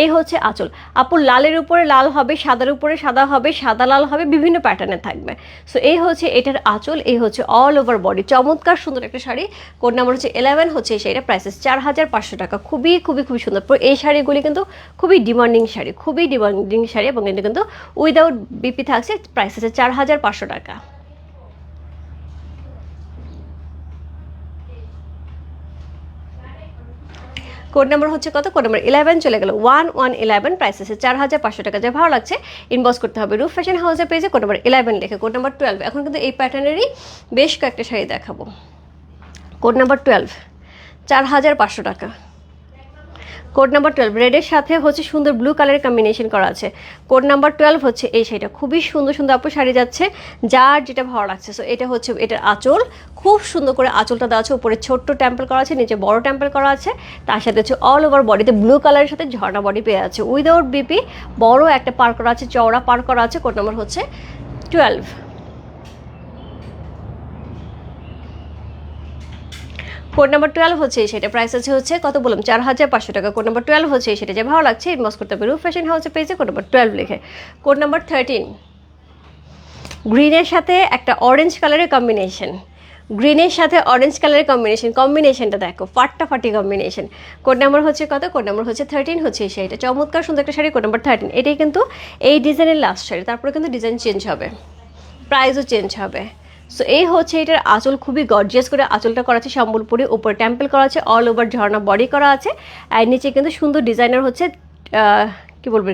এই হচ্ছে আঁচল। আপু লালের উপরে লাল হবে, সাদার উপরে সাদা হবে, সাদা লাল হবে, বিভিন্ন প্যাটার্নে থাকবে। সো এই হচ্ছে এটার আঁচল, এই হচ্ছে অল ওভার বডি। চমৎকার সুন্দর একটা শাড়ি। কোড নাম্বার হচ্ছে 11 হচ্ছে এই শাড়িটা, প্রাইসেস 4,500 টাকা। খুবই খুবই খুবই সুন্দর। এই শাড়িগুলি কিন্তু খুবই ডিমান্ডিং শাড়ি, খুবই ডিমান্ডিং শাড়ি, এবং এটা কিন্তু উইদাউট বিপি থাকছে, প্রাইস হচ্ছে 4,500 টাকা। কোড নাম্বার হচ্ছে কত? কোড নাম্বার 11 চলে গেল, 1111, প্রাইস আছে 4,500 টাকা। যা ভালো লাগছে ইনবক্স করতে হবে রূপ ফ্যাশন হাউসের পেজে কোড নাম্বার 11 লিখে। কোড নাম্বার 12, এখন কিন্তু এই প্যাটার্নেরই বেশ কয়েকটা শাড়ি দেখাবো। কোড নাম্বার 12, 4,500 টাকা। কোড নাম্বার 12 রেডের সাথে হচ্ছে সুন্দর ব্লু কালারের কম্বিনেশন করা আছে। কোড নাম্বার 12 হচ্ছে এই শাড়িটা, খুবই সুন্দর সুন্দর আপু শাড়ি যাচ্ছে, যার যেটা ভালো লাগছে। সো এটা হচ্ছে এটার আঁচল, খুব সুন্দর করে আঁচলটা দেওয়া আছে, উপরে ছোট্ট টেম্পল করা আছে, নিচে বড় টেম্পল করা আছে, তার সাথে হচ্ছে অল ওভার বডিতে ব্লু কালারের সাথে ঝর্ণা বডি পেয়ে আছে, উইদাউট বিপি, বড় একটা পার করা আছে, চওড়া পার করা আছে। কোড নাম্বার হচ্ছে 12। কোড নাম্বার 12 হচ্ছে সেটা, প্রাইস আছে হচ্ছে কত বললাম, 4,500 টাকা। কোড নাম্বার 12 হচ্ছে সেটা, যে ভালো লাগছে ইনবক্স করতে হবে রূপ ফ্যাশন হাউসে পেজে কোড নাম্বার 12 লিখে। কোড নাম্বার 13, গ্রিনের সাথে একটা অরেঞ্জ কালারের কম্বিনেশন, গ্রিনের সাথে অরেঞ্জ কালারের কম্বিনেশনটা দেখো, ফাটাফাটি কম্বিনেশন। কোড নাম্বার হচ্ছে কত? কোড নাম্বার হচ্ছে 13 হচ্ছে এই শাড়িটা, চমৎকার সুন্দর একটা শাড়ি। কোড নাম্বার 13, এটাই কিন্তু এই ডিজাইনের লাস্ট শাড়ি, তারপরে কিন্তু ডিজাইন চেঞ্জ হবে, প্রাইসও চেঞ্জ হবে। সো এই হচ্ছে এটার আঁচল, খুবই গর্জিয়াস করে আঁচলটা করা আছে সম্বলপুরি, উপরে টেম্পল করা আছে, অল ওভার ঝর্ণা বডি করা আছে, আর নিচে কিন্তু সুন্দর ডিজাইনার হচ্ছে কি বলবো,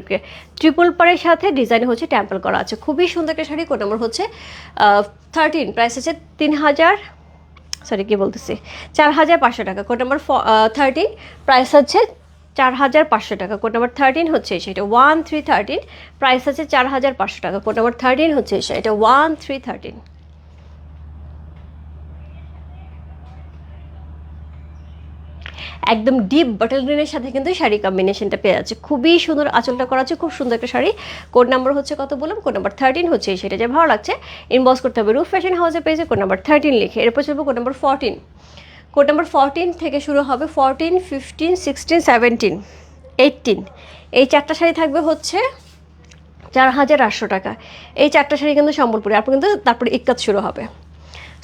ট্রিপল পাড়ের সাথে ডিজাইন হচ্ছে টেম্পল করা আছে, খুবই সুন্দর একটা শাড়ি। কোড নাম্বার হচ্ছে 13, প্রাইস আছে 4,500 টাকা। কোড নাম্বার 13, প্রাইস হচ্ছে 4,500 টাকা। কোড নাম্বার 13 হচ্ছে সেটা 1313, প্রাইস আছে 4,500 টাকা। কোড নাম্বার 13 হচ্ছে সেটা 1313। একদম ডিপ বটল গ্রিনের সাথে কিন্তু শাড়ি কম্বিনেশনটা পেয়ে যাচ্ছে, খুবই সুন্দর আঁচলটা করা আছে, খুব সুন্দর একটা শাড়ি। কোড নাম্বার হচ্ছে কত বললাম? কোড নাম্বার 13 হচ্ছে সেটা, যে ভালো লাগছে ইনবক্স করতে হবে রূপ ফ্যাশন হাউসে পেজে কোড নাম্বার 13 লিখে। এরপর চলবো কোড নাম্বার 14। কোড নাম্বার 14 থেকে শুরু হবে 14 15 16 17 18, এই চারটা শাড়ি থাকবে হচ্ছে 4,800 টাকা। এই চারটা শাড়ি কিন্তু সম্বলপুরি, আপনি কিন্তু তারপরে ইক্কাত শুরু হবে।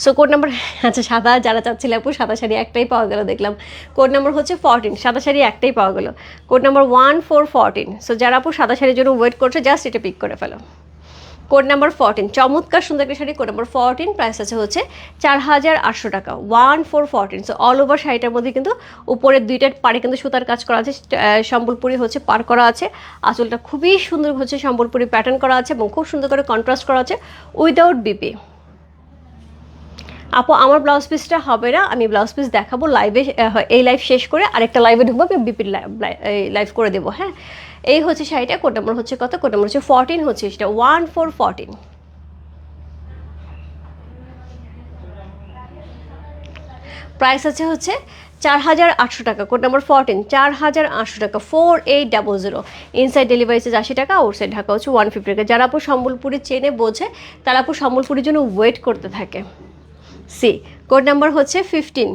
সো কোড নাম্বার, আচ্ছা সাদা যারা চাচ্ছিলে আপু, সাদা শাড়ি একটাই পাওয়া গেল দেখলাম। কোড নাম্বার হচ্ছে 14, সাদা শাড়ি একটাই পাওয়া গেল। Code number 1414। সো যারা আপু সাদা শাড়ির জন্য ওয়েট করছে, জাস্ট এটা পিক করে ফেলো। কোড নাম্বার 14, চমৎকার সুন্দর একটা শাড়ি। কোড নাম্বার 14, প্রাইস আছে হচ্ছে 4,800 টাকা, 1414। সো অল ওভার শাড়িটার মধ্যে কিন্তু উপরের দুইটার পাড়ে কিন্তু সুতার কাজ করা আছে, সম্বলপুরি হচ্ছে পার করা আছে, আঁচলটা খুবই সুন্দর হচ্ছে সম্বলপুরি প্যাটার্ন করা আছে, এবং খুব সুন্দর করে কন্ট্রাস্ট করা আছে উইদাউট বিপি। আপু আমার ব্লাউজ পিসটা হবে না, আমি ব্লাউজ পিস দেখাবো লাইভে, এই লাইভ শেষ করে আরেকটা লাইভে ঢুকবো, আমি বিপির লাইভ করে দেবো। হ্যাঁ, এই হচ্ছে শাড়িটা। কোড নাম্বার হচ্ছে কত? কোড নাম্বার হচ্ছে 14 হচ্ছে সেটা, 1414। প্রাইস আছে হচ্ছে 4,800 টাকা। কোড নাম্বার 14, 4,800 টাকা, 4800। ইনসাইড ডেলিভারি চার্জ 80 টাকা, আউটসাইড ঢাকা হচ্ছে 150 টাকা। যারা আপু সম্বলপুরি চেনে বোঝে, তারা আপু সম্বলপুরির জন্য ওয়েট করতে থাকে। সি, কোড নাম্বার হচ্ছে 15।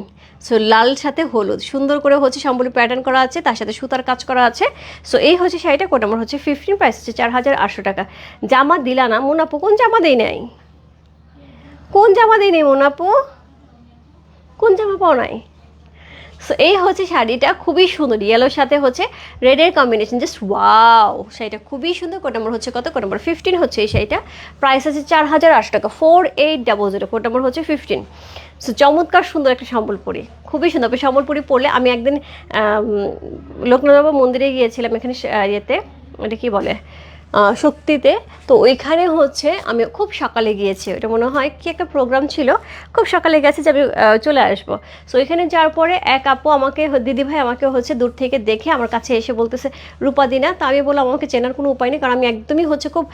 সো লাল সাথে হলুদ সুন্দর করে হচ্ছে সম্বলি প্যাটার্ন করা আছে, তার সাথে সুতার কাজ করা আছে। সো এই হচ্ছে শাড়িটা। কোড নাম্বার হচ্ছে 15, প্রাইস হচ্ছে 4,800 টাকা। জামা দিলা না মোনাপু? কোন জামা দেই নাই? কোন জামা দেই নাই মোনাপু? কোন জামা পাও নাই? সো এই হচ্ছে শাড়িটা, খুবই সুন্দর, ইয়েলোর সাথে হচ্ছে রেডের কম্বিনেশন, জাস্ট ওয়াও, শাড়িটা খুবই সুন্দর। কোড নাম্বার হচ্ছে কত? কোড নাম্বার 15 হচ্ছে এই শাড়িটা, প্রাইস আছে 4,800 টাকা, 4800। কোড নাম্বার হচ্ছে 15। সো চমৎকার সুন্দর একটা সম্বলপুরি, খুবই সুন্দর। সম্বলপুরি পরলে, আমি একদিন লোকনাথ বাবা মন্দিরে গিয়েছিলাম, এখানে ইয়েতে, এটা কী বলে, শক্তিতে। তো ওইখানে হচ্ছে আমি খুব সকালে গিয়েছি, ওটা মনে হয় কি একটা প্রোগ্রাম ছিল, খুব সকালে গেছি যে আমি চলে আসবো। সো ওইখানে যাওয়ার পরে এক আপু আমাকে, দিদিভাই আমাকে হচ্ছে দূর থেকে দেখে আমার কাছে এসে বলতেছে রূপা দিনা। তো আমি বললাম আমাকে চেনার কোনো উপায় নেই, কারণ আমি একদমই হচ্ছে খুব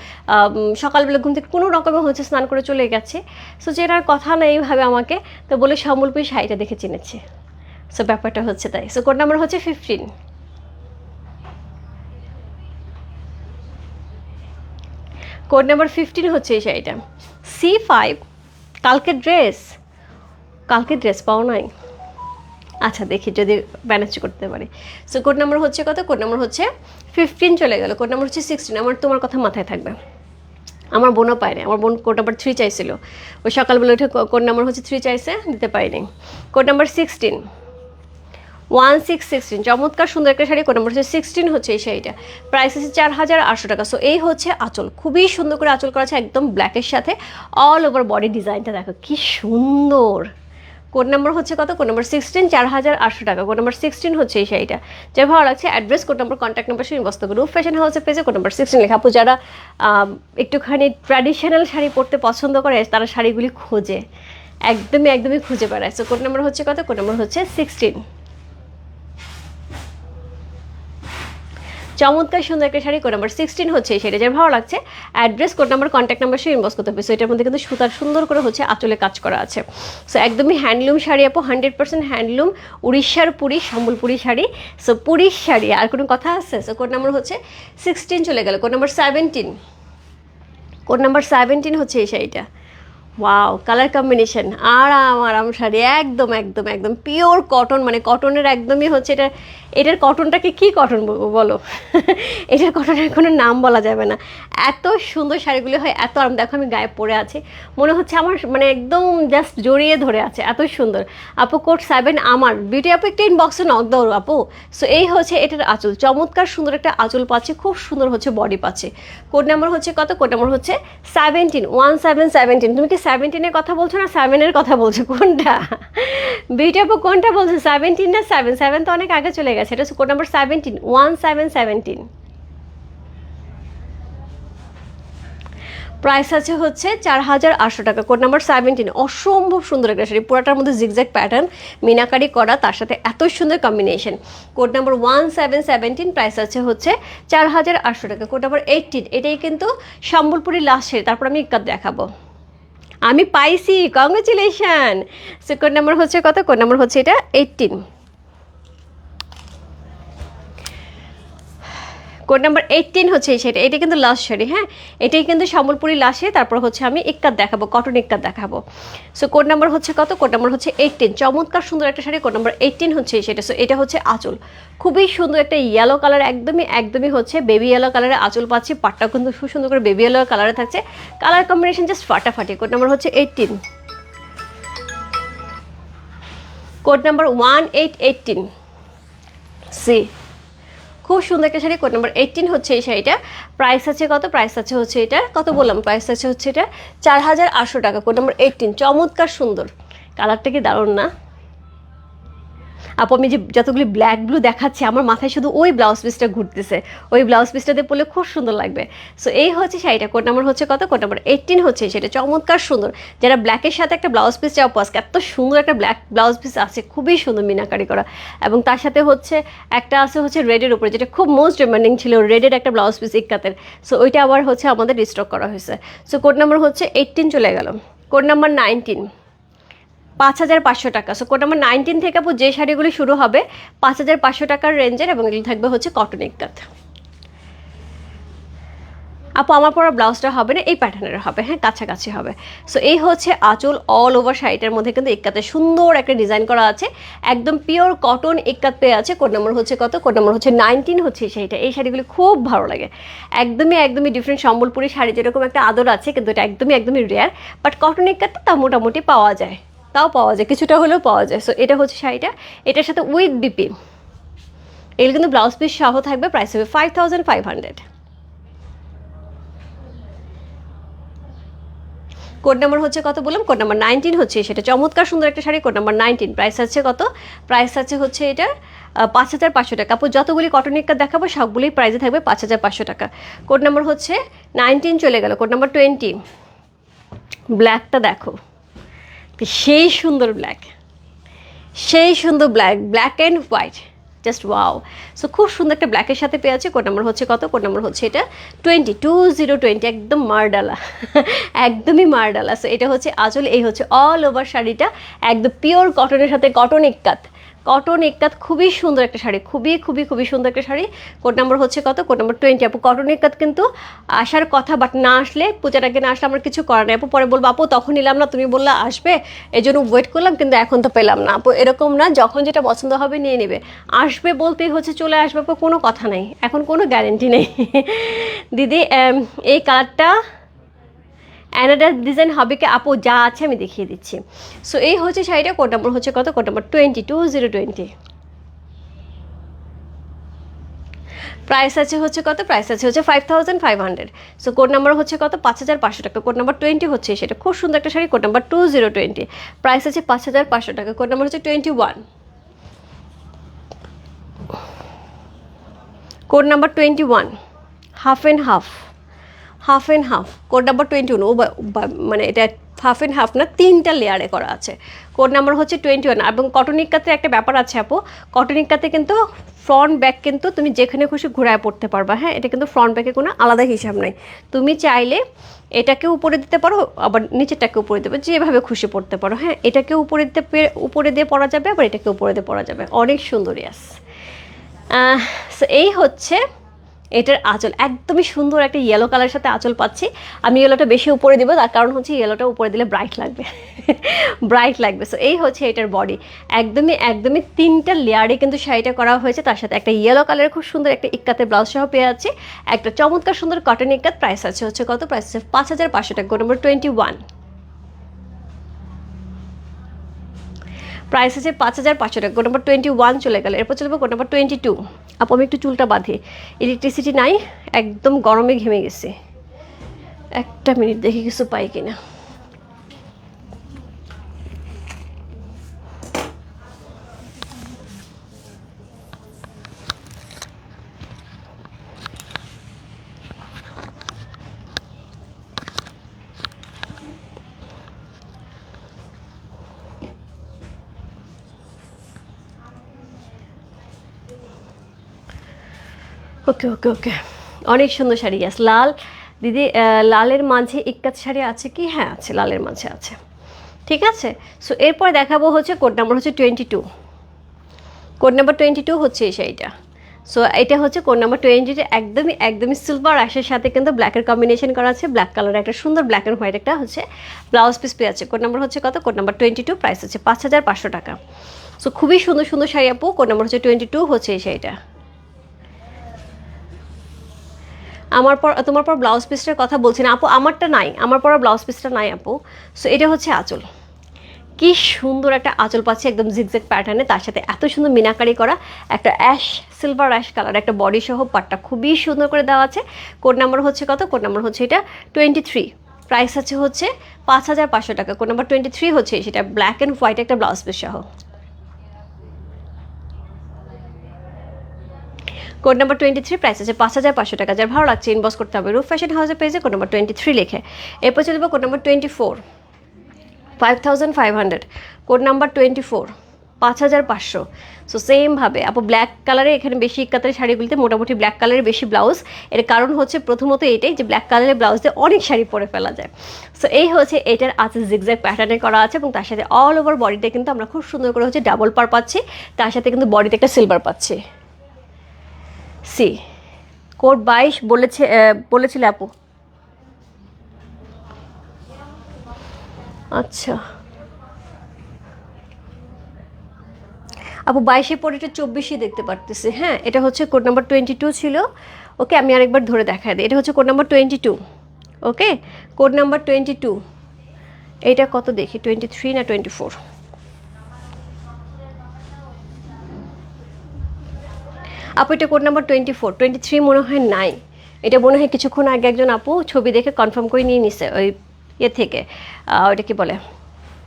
সকালবেলা ঘুম থেকে কোনো রকমে হচ্ছে স্নান করে চলে গেছে। সো চেনার কথা না এইভাবে আমাকে, তো বলে সম্বলপুরী শাড়িটা দেখে চিনেছে। সো ব্যাপারটা হচ্ছে তাই। সো কোড নাম্বার হচ্ছে 15। কোড নাম্বার 15 হচ্ছে এই শাড়িটা, C5। কালকে ড্রেস পাও নাই? আচ্ছা দেখি যদি ম্যানেজ করতে পারি। সো কোড নাম্বার হচ্ছে কত? কোড নাম্বার হচ্ছে 15 চলে গেল। কোড নাম্বার হচ্ছে 16। আমার তোমার কথা মাথায় থাকবে, আমার বোনও পায় না। আমার বোন কোড নাম্বার 3 চাইছিল, ওই সকালবেলা উঠে কোড নাম্বার হচ্ছে 3 চাইছে, দিতে পারিনি। কোড নাম্বার 16, 1616, চমৎকার সুন্দর একটা শাড়ি। কোড নাম্বার হচ্ছে 16 হচ্ছে এই শাড়িটা, প্রাইস আছে 4800 টাকা। সো এই হচ্ছে আঁচল, খুবই সুন্দর করে আঁচল করা আছে একদম ব্ল্যাকের সাথে, অল ওভার বডি ডিজাইনটা দেখো কি সুন্দর। কোড নাম্বার হচ্ছে কত? কোড নাম্বার 16, 4800 টাকা। কোড নাম্বার 16 হচ্ছে এই শাড়িটা। যা ভালো লাগছে address, code number, contact number সঙ্গে বস্তু রূপ ফ্যাশন হাউসের পেজে কোড নাম্বার 16 লেখা। আপু যারা একটুখানি ট্র্যাডিশনাল শাড়ি পরতে পছন্দ করে তারা শাড়িগুলি খোঁজে, একদমই খুঁজে বেড়ায়। সো কোড নাম্বার হচ্ছে কত? কোড নাম্বার হচ্ছে 16। চমৎকার সুন্দর একটা শাড়ি, কোড নাম্বার 16 হচ্ছে সেটা। যার ভালো লাগছে address, code number, contact number সে ইনবক্স করতে হবে। সো এটার মধ্যে কিন্তু সুতার সুন্দর করে হচ্ছে আঁচলে কাজ করা আছে। সো একদমই হ্যান্ডলুম শাড়ি আপু, 100% হ্যান্ডলুম, উড়িষ্যার পুরী, সম্বলপুরী শাড়ি। সো পুরীর শাড়ি, আর কোনো কথা আছে? সো কোড নাম্বার হচ্ছে 16 চলে গেল। কোড নাম্বার 17, কোড নাম্বার 17 হচ্ছে এই শাড়িটা। ওয়াও, কালার কম্বিনেশন আরাম শাড়ি, একদম পিওর কটন, মানে কটনের একদমই হচ্ছে এটা। এটার কটনটাকে কি কটন বলবো বলো? এটার কটনের কোনো নাম বলা যাবে না, এত সুন্দর শাড়িগুলি হয়, এত আরাম। দেখো আমি গায়ে পরে আছি, মনে হচ্ছে আমার মানে একদম জাস্ট জড়িয়ে ধরে আছে, এত সুন্দর। আপু কোড 7 আমার, বিউটি আপু একটা ইনবক্সে নক দাও আপু। সো এই হচ্ছে এটার আঁচল, চমৎকার সুন্দর একটা আঁচল পাচ্ছে, খুব সুন্দর হচ্ছে বডি পাচ্ছে। কোড নাম্বার হচ্ছে কত? কোড নাম্বার হচ্ছে 17, 1717। তুমি কি 17-এর কথা বলছো না 7-এর কথা বলছো, কোনটা? বিউটি আপু কোনটা বলছো, 17 না 7? 7 তো অনেক আগে চলে গেছে। এটা হচ্ছে কোড নাম্বার 17, 1717। প্রাইস আছে হচ্ছে 4800 টাকা। কোড নাম্বার 17, অসম্ভব সুন্দর একটা শাড়ি, পুরাটার মধ্যে জিগজ্যাগ প্যাটার্ন মিনাকারি করা, তার সাথে এত সুন্দর কম্বিনেশন। কোড নাম্বার 1717, প্রাইস আছে হচ্ছে 4800 টাকা। কোড নাম্বার 18, এটাই কিন্তু সম্বলপুরি লাস্ট শাড়ি, তারপর আমি ইক্কাত দেখাবো। আমি পাইছি, কংগ্রেচুলেশন। সো কোড নাম্বার হচ্ছে কত? কোড নাম্বার হচ্ছে এটা 18। কোড নাম্বার 18 হচ্ছে সেটা, এটা কিন্তু লাস্ট শাড়ি, হ্যাঁ এটাই কিন্তু সম্বলপুরি লাস্টে, তারপর হচ্ছে আমি ইক্কাত দেখাবো, কটন ইক্কাত দেখাবো। সো কোড নাম্বার হচ্ছে কত? কোড নাম্বার হচ্ছে 18, চমৎকার সুন্দর একটা শাড়ি, কোড নাম্বার 18 হচ্ছে সেটা। সো এটা হচ্ছে আঁচল, খুবই সুন্দর একটা ইয়েলো কালার, একদমই হচ্ছে বেবি ইয়েলো কালারের আঁচল পাচ্ছি, পাটটা কিন্তু খুব সুন্দর করে বেবি ইয়েলো কালারে থাকছে, কালার কম্বিনেশন জাস্ট ফাটাফাটি। কোড নাম্বার হচ্ছে 18, কোড নাম্বার 1818 সি। খুব সুন্দর একটা শাড়ি, কোড নাম্বার 18 হচ্ছে এই শাড়িটা। প্রাইস আছে কত? প্রাইস আছে হচ্ছে এটা কত বললাম, প্রাইস আছে হচ্ছে এটা 4800 টাকা। কোড নাম্বার 18, চমৎকার সুন্দর, কালারটা কি দারুণ না আপু? আমি যে যতগুলি ব্ল্যাক ব্লু দেখাচ্ছি, আমার মাথায় শুধু ওই ব্লাউজ পিসটা ঘুরতেছে, ওই ব্লাউজ পিসটাতে পরলে খুব সুন্দর লাগবে। সো এই হচ্ছে শাড়িটা, কোড নাম্বার হচ্ছে কত? কোড নাম্বার 18 হচ্ছে সেটা, চমৎকার সুন্দর। যারা ব্ল্যাকের সাথে একটা ব্লাউজ পিস চাও, পাস এত সুন্দর একটা ব্ল্যাক ব্লাউজ পিস আছে, খুবই সুন্দর মিনাকারি করা, এবং তার সাথে হচ্ছে একটা আছে হচ্ছে রেডের উপরে, যেটা খুব মোস্ট ডিমান্ডিং ছিল, রেডের একটা ব্লাউজ পিস ইক্কাতের। সো ওইটা আবার হচ্ছে আমাদের রিস্টক করা হয়েছে। সো কোড নাম্বার হচ্ছে 18 চলে গেল। কোড নাম্বার 19, 5500 টাকা। সো কোড নাম্বার 19 থেকে আপু যে শাড়িগুলি শুরু হবে 5500 টাকার রেঞ্জের, এবং এগুলি থাকবে হচ্ছে কটন ইক্কাত। আপু আমার পরা ব্লাউজটা হবে না, এই প্যাটার্নের হবে, হ্যাঁ কাছাকাছি হবে। সো এই হচ্ছে আঁচল, অল ওভার শাড়িটার মধ্যে কিন্তু ইক্কাতে সুন্দর একটা ডিজাইন করা আছে, একদম পিওর কটন ইক্কাত পেয়ে আছে। কোড নাম্বার হচ্ছে কত? কোড নাম্বার হচ্ছে 19 হচ্ছে শাড়িটা। এই শাড়িগুলি খুব ভালো লাগে, একদমই ডিফারেন্ট। সম্বলপুরি শাড়ি যেরকম একটা আদর আছে, কিন্তু এটা একদমই রেয়ার, বাট কটন ইক্কাতটা তা মোটামুটি পাওয়া যায়, কিছুটা হলেও পাওয়া যায়। সো এটা হচ্ছে শাড়িটা, এটার সাথে উইথ বিপি, এগুলো কিন্তু ব্লাউজ পিস সহ থাকবে, প্রাইস হবে 5500। কোড নাম্বার হচ্ছে কত বললাম? কোড নাম্বার 19 হচ্ছে সেটা, চমৎকার সুন্দর একটা শাড়ি, কোড নাম্বার 19, প্রাইস আছে কত? প্রাইস আছে হচ্ছে এটা 5,500 টাকা। আপু যতগুলি কটন ইক্কা দেখাবো সবগুলি প্রাইসে থাকবে 5,500 টাকা। কোড নাম্বার হচ্ছে 19 চলে গেল, কোড নাম্বার 20। ব্ল্যাকটা দেখো, সেই সুন্দর ব্ল্যাক, সেই সুন্দর black, black and white, just wow. So খুব সুন্দর একটা ব্ল্যাকের সাথে পেয়ে আছে। কোড নাম্বার হচ্ছে কত? কোড নাম্বার হচ্ছে এটা 20, একদম মারডালা একদমই মারডালা। সো এটা হচ্ছে আঁচল, এই হচ্ছে অল ওভার শাড়িটা একদম পিওর কটনের সাথে কটন ইক্কাত, কটন ইক্কাত, খুবই সুন্দর একটা শাড়ি, খুবই খুবই খুবই সুন্দর একটা শাড়ি। কোড নাম্বার হচ্ছে কত? Code number 20। আপু কটন ইক্কাত কিন্তু আসার কথা, বাট না আসলে, পূজার আগে না আসলে আমার কিছু করার নেই। আপু পরে বলবো আপু তখন নিলাম না, তুমি বললে আসবে, এই জন্য ওয়েট করলাম, কিন্তু এখন তো পেলাম না। আপু এরকম না, যখন যেটা পছন্দ হবে নিয়ে নেবে, আসবে বলতেই হচ্ছে চলে আসবে, আপু কোনো কথা নেই, এখন কোনো গ্যারেন্টি নেই দিদি। এই কালারটা অ্যানাদার ডিজাইন হবে কি আপু? যা আছে আমি দেখিয়ে দিচ্ছি। সো এই হচ্ছে শাড়িটা। কোড নাম্বার হচ্ছে কত? Code number 20। প্রাইস আছে হচ্ছে কত? প্রাইস আছে হচ্ছে 5,500। সো কোড নাম্বার হচ্ছে কত? 5,500 টাকা। কোড নাম্বার 20 হচ্ছে সেটা, খুব সুন্দর একটা শাড়ি। কোড নাম্বার 2020, প্রাইস আছে 5,500 টাকা। কোড নাম্বার হচ্ছে 21। Code number 21, half and half, half and half. Code number 21, মানে এটা হাফ অ্যান্ড হাফ না, 3টা লেয়ারে করা আছে। কোড নাম্বার হচ্ছে 21। এবং কটন ইক্কাতে একটা ব্যাপার আছে আপু, কটন ইক্কাতে কিন্তু ফ্রন্ট ব্যাক কিন্তু তুমি যেখানে খুশি ঘুরায় পড়তে পারবা। হ্যাঁ, এটা কিন্তু ফ্রন্ট ব্যাকে কোনো আলাদা হিসাব নাই। তুমি চাইলে এটাকে উপরে দিতে পারো, আবার নিচেরটাকে উপরে দেবে, যেভাবে খুশি পড়তে পারো। হ্যাঁ, এটাকে উপরে দিতে, উপরে দিয়ে পরা যাবে, আবার এটাকে উপরে দিয়ে পরা যাবে, অনেক সুন্দর। ইয়াস, সো এই হচ্ছে এটার আঁচল, একদমই সুন্দর একটা ইয়েলো কালারের সাথে আঁচল পাচ্ছি। আমি ইয়েলোটা বেশি উপরে দিব, তার কারণ হচ্ছে ইয়েলোটা উপরে দিলে ব্রাইট লাগবে ব্রাইট লাগবে। সো এই হচ্ছে এটার বডি, একদমই একদমই 3টা লেয়ারে কিন্তু শাড়িটা করা হয়েছে। তার সাথে একটা ইয়েলো কালারের খুব সুন্দর একটা ইক্কাতে ব্লাউজ সহ পেয়ে যাচ্ছে, একটা চমৎকার সুন্দর কটন ইক্কাত। প্রাইস আছে হচ্ছে কত? প্রাইস আছে 5,500 টাকা। নম্বর 21, প্রাইস আছে 5,500 টাকা। কোড নাম্বার 21 চলে গেল। এরপর চলবে কোড নাম্বার 22। আপু আমি একটু চুলটা বাঁধি, ইলেকট্রিসিটি নাই, একদম গরমে ঘেমে গেছে, একটা মিনিট দেখি কিছু পাই কিনা। ওকে ওকে ওকে, অনেক সুন্দর শাড়ি। ইয়াস, লাল দিদি, লালের মাঝে ইক্কাত শাড়ি আছে কি? হ্যাঁ আছে, লালের মাঝে আছে, ঠিক আছে। সো এরপর দেখাবো হচ্ছে কোড নাম্বার হচ্ছে 22। কোড নাম্বার 22 হচ্ছে এই শাড়িটা। সো এটা হচ্ছে কোড নাম্বার 20, একদমই একদমই সিলভার অ্যাশের সাথে কিন্তু ব্ল্যাকের কম্বিনেশন করা আছে, ব্ল্যাক কালার একটা সুন্দর ব্ল্যাক অ্যান্ড হোয়াইট একটা হচ্ছে ব্লাউজ পিস পেয়ে আছে। কোড নাম্বার হচ্ছে কত? কোড নাম্বার 22, প্রাইস হচ্ছে 5,500 টাকা। সো খুবই সুন্দর সুন্দর শাড়ি আপু। কোড নাম্বার হচ্ছে 22 হচ্ছে এই শাড়িটা। আমার পর তোমার পর ব্লাউজ পিসটার কথা বলছি না আপু, আমারটা নাই, আমার পর ব্লাউজ পিসটা নাই আপু। সো এটা হচ্ছে আঁচল, কি সুন্দর একটা আঁচল পাচ্ছে, একদম জিগজ্যাগ প্যাটার্নে, তার সাথে এত সুন্দর মিনাকারি করা একটা অ্যাশ, সিলভার অ্যাশ কালার একটা বডি সহ পাটটা খুবই সুন্দর করে দেওয়া আছে। কোড নাম্বার হচ্ছে কত? কোড নাম্বার হচ্ছে এটা 23, প্রাইস আছে হচ্ছে 5,500 টাকা। কোড নাম্বার 23 হচ্ছে সেটা, ব্ল্যাক অ্যান্ড হোয়াইট একটা ব্লাউজ পিস সহ। কোড নাম্বার 23, প্রাইস আছে 5,500 টাকা। যার ভালো লাগছে ইনবক্স করতে হবে রূপ ফ্যাশন হাউসের পেজে কোড নাম্বার 23 লিখে। এরপর চলে যাবো code number 24, 5,500। Code number 24, 5,500। So সেমভাবে আপু ব্ল্যাক কালারে, এখানে বেশি ইক্কাতের শাড়িগুলিতে মোটামুটি ব্ল্যাক কালারের বেশি ব্লাউজ। এর কারণ হচ্ছে প্রথমত এটাই যে ব্ল্যাক কালারের ব্লাউজ দিয়ে অনেক শাড়ি পরে ফেলা যায়। সো এই হচ্ছে এটার আছে, জিগজ্যাগ প্যাটার্নে করা আছে, এবং তার সাথে অল ওভার বডিতে কিন্তু আমরা খুব সুন্দর করে হচ্ছে ডাবল পার পাচ্ছি, তার সাথে কিন্তু বডিতে একটা সিলভার পাচ্ছি। সি কোড 22 বলেছিলে আপু? আচ্ছা আপু 22 পরে এটা 24 দেখতে পারতেছি। হ্যাঁ, এটা হচ্ছে কোড নাম্বার 22 ছিল। ওকে, আমি আরেকবার ধরে দেখাই দিই। এটা হচ্ছে কোড নাম্বার 22। ওকে, কোড নাম্বার 22। এইটা কত দেখি, 23 না 24? আপু এটা কোড নাম্বার 24, 23 মনে হয় নাই। এটা মনে হয় কিছুক্ষণ আগে একজন আপু ছবি দেখে কনফার্ম করে নিয়ে নিছে ওই ইয়ে থেকে, ওটা কি বলে,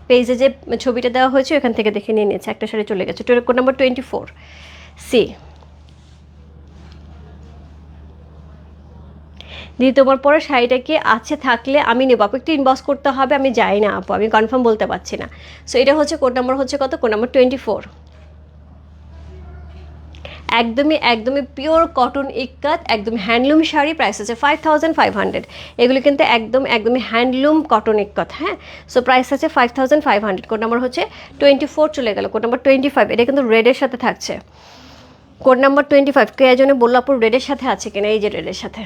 পেজে যে ছবিটা দেওয়া হয়েছে ওখান থেকে দেখে নিয়ে নিয়েছে, একটা শাড়ি চলে গেছে। Code number 24। সি। দিদি তোমার পরে শাড়িটা কি আছে, থাকলে আমি নেবো আপু, একটু ইনবক্স করতে হবে, আমি যাই না আপু, আমি কনফার্ম বলতে পারছি না। সো এটা হচ্ছে কোড নাম্বার হচ্ছে কত, কোড নাম্বার 24। একদমই একদমই পিওর কটন ইক্কাত, একদম হ্যান্ডলুম শাড়ি, প্রাইস আছে 5500। এগুলো কিন্তু একদমই হ্যান্ডলুম কটন ইক্কাত, হ্যাঁ। সো প্রাইস আছে 5500। কোড নাম্বার হচ্ছে 24 চলে গেল, কোড নাম্বার 25। এটা কিন্তু রেডের সাথে থাকছে, কোড নাম্বার 25। কে একজনে বললো আপু রেডের সাথে আছে কিনা, এই যে রেডের সাথে।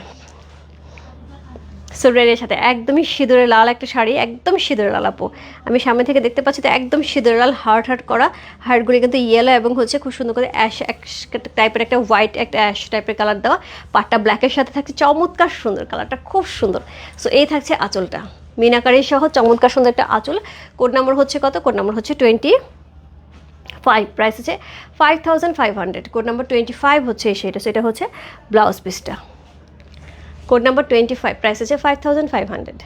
সো রেডের সাথে একদমই সিঁদুরে লাল একটা শাড়ি, একদম সিঁদুরে লাল আপু, আমি সামনে থেকে দেখতে পাচ্ছি তো একদম সিঁদুরে লাল, হার্ট হার্ট করা, হার্টগুলি কিন্তু ইয়েলো এবং হচ্ছে খুব সুন্দর করে অ্যাশ টাইপের একটা হোয়াইট একটা অ্যাশ টাইপের কালার দেওয়া, পাটটা ব্ল্যাকের সাথে থাকছে, চমৎকার সুন্দর, কালারটা খুব সুন্দর। সো এই থাকছে আঁচলটা, মিনাকারি সহ চমৎকার সুন্দর একটা আঁচল। কোড নাম্বার হচ্ছে কত, কোড নাম্বার হচ্ছে 25, প্রাইস আছে 5500। কোড নাম্বার 25 হচ্ছে সেটা, সেটা হচ্ছে ব্লাউজ পিসটা। কোড নাম্বার 25, প্রাইস আছে 5500।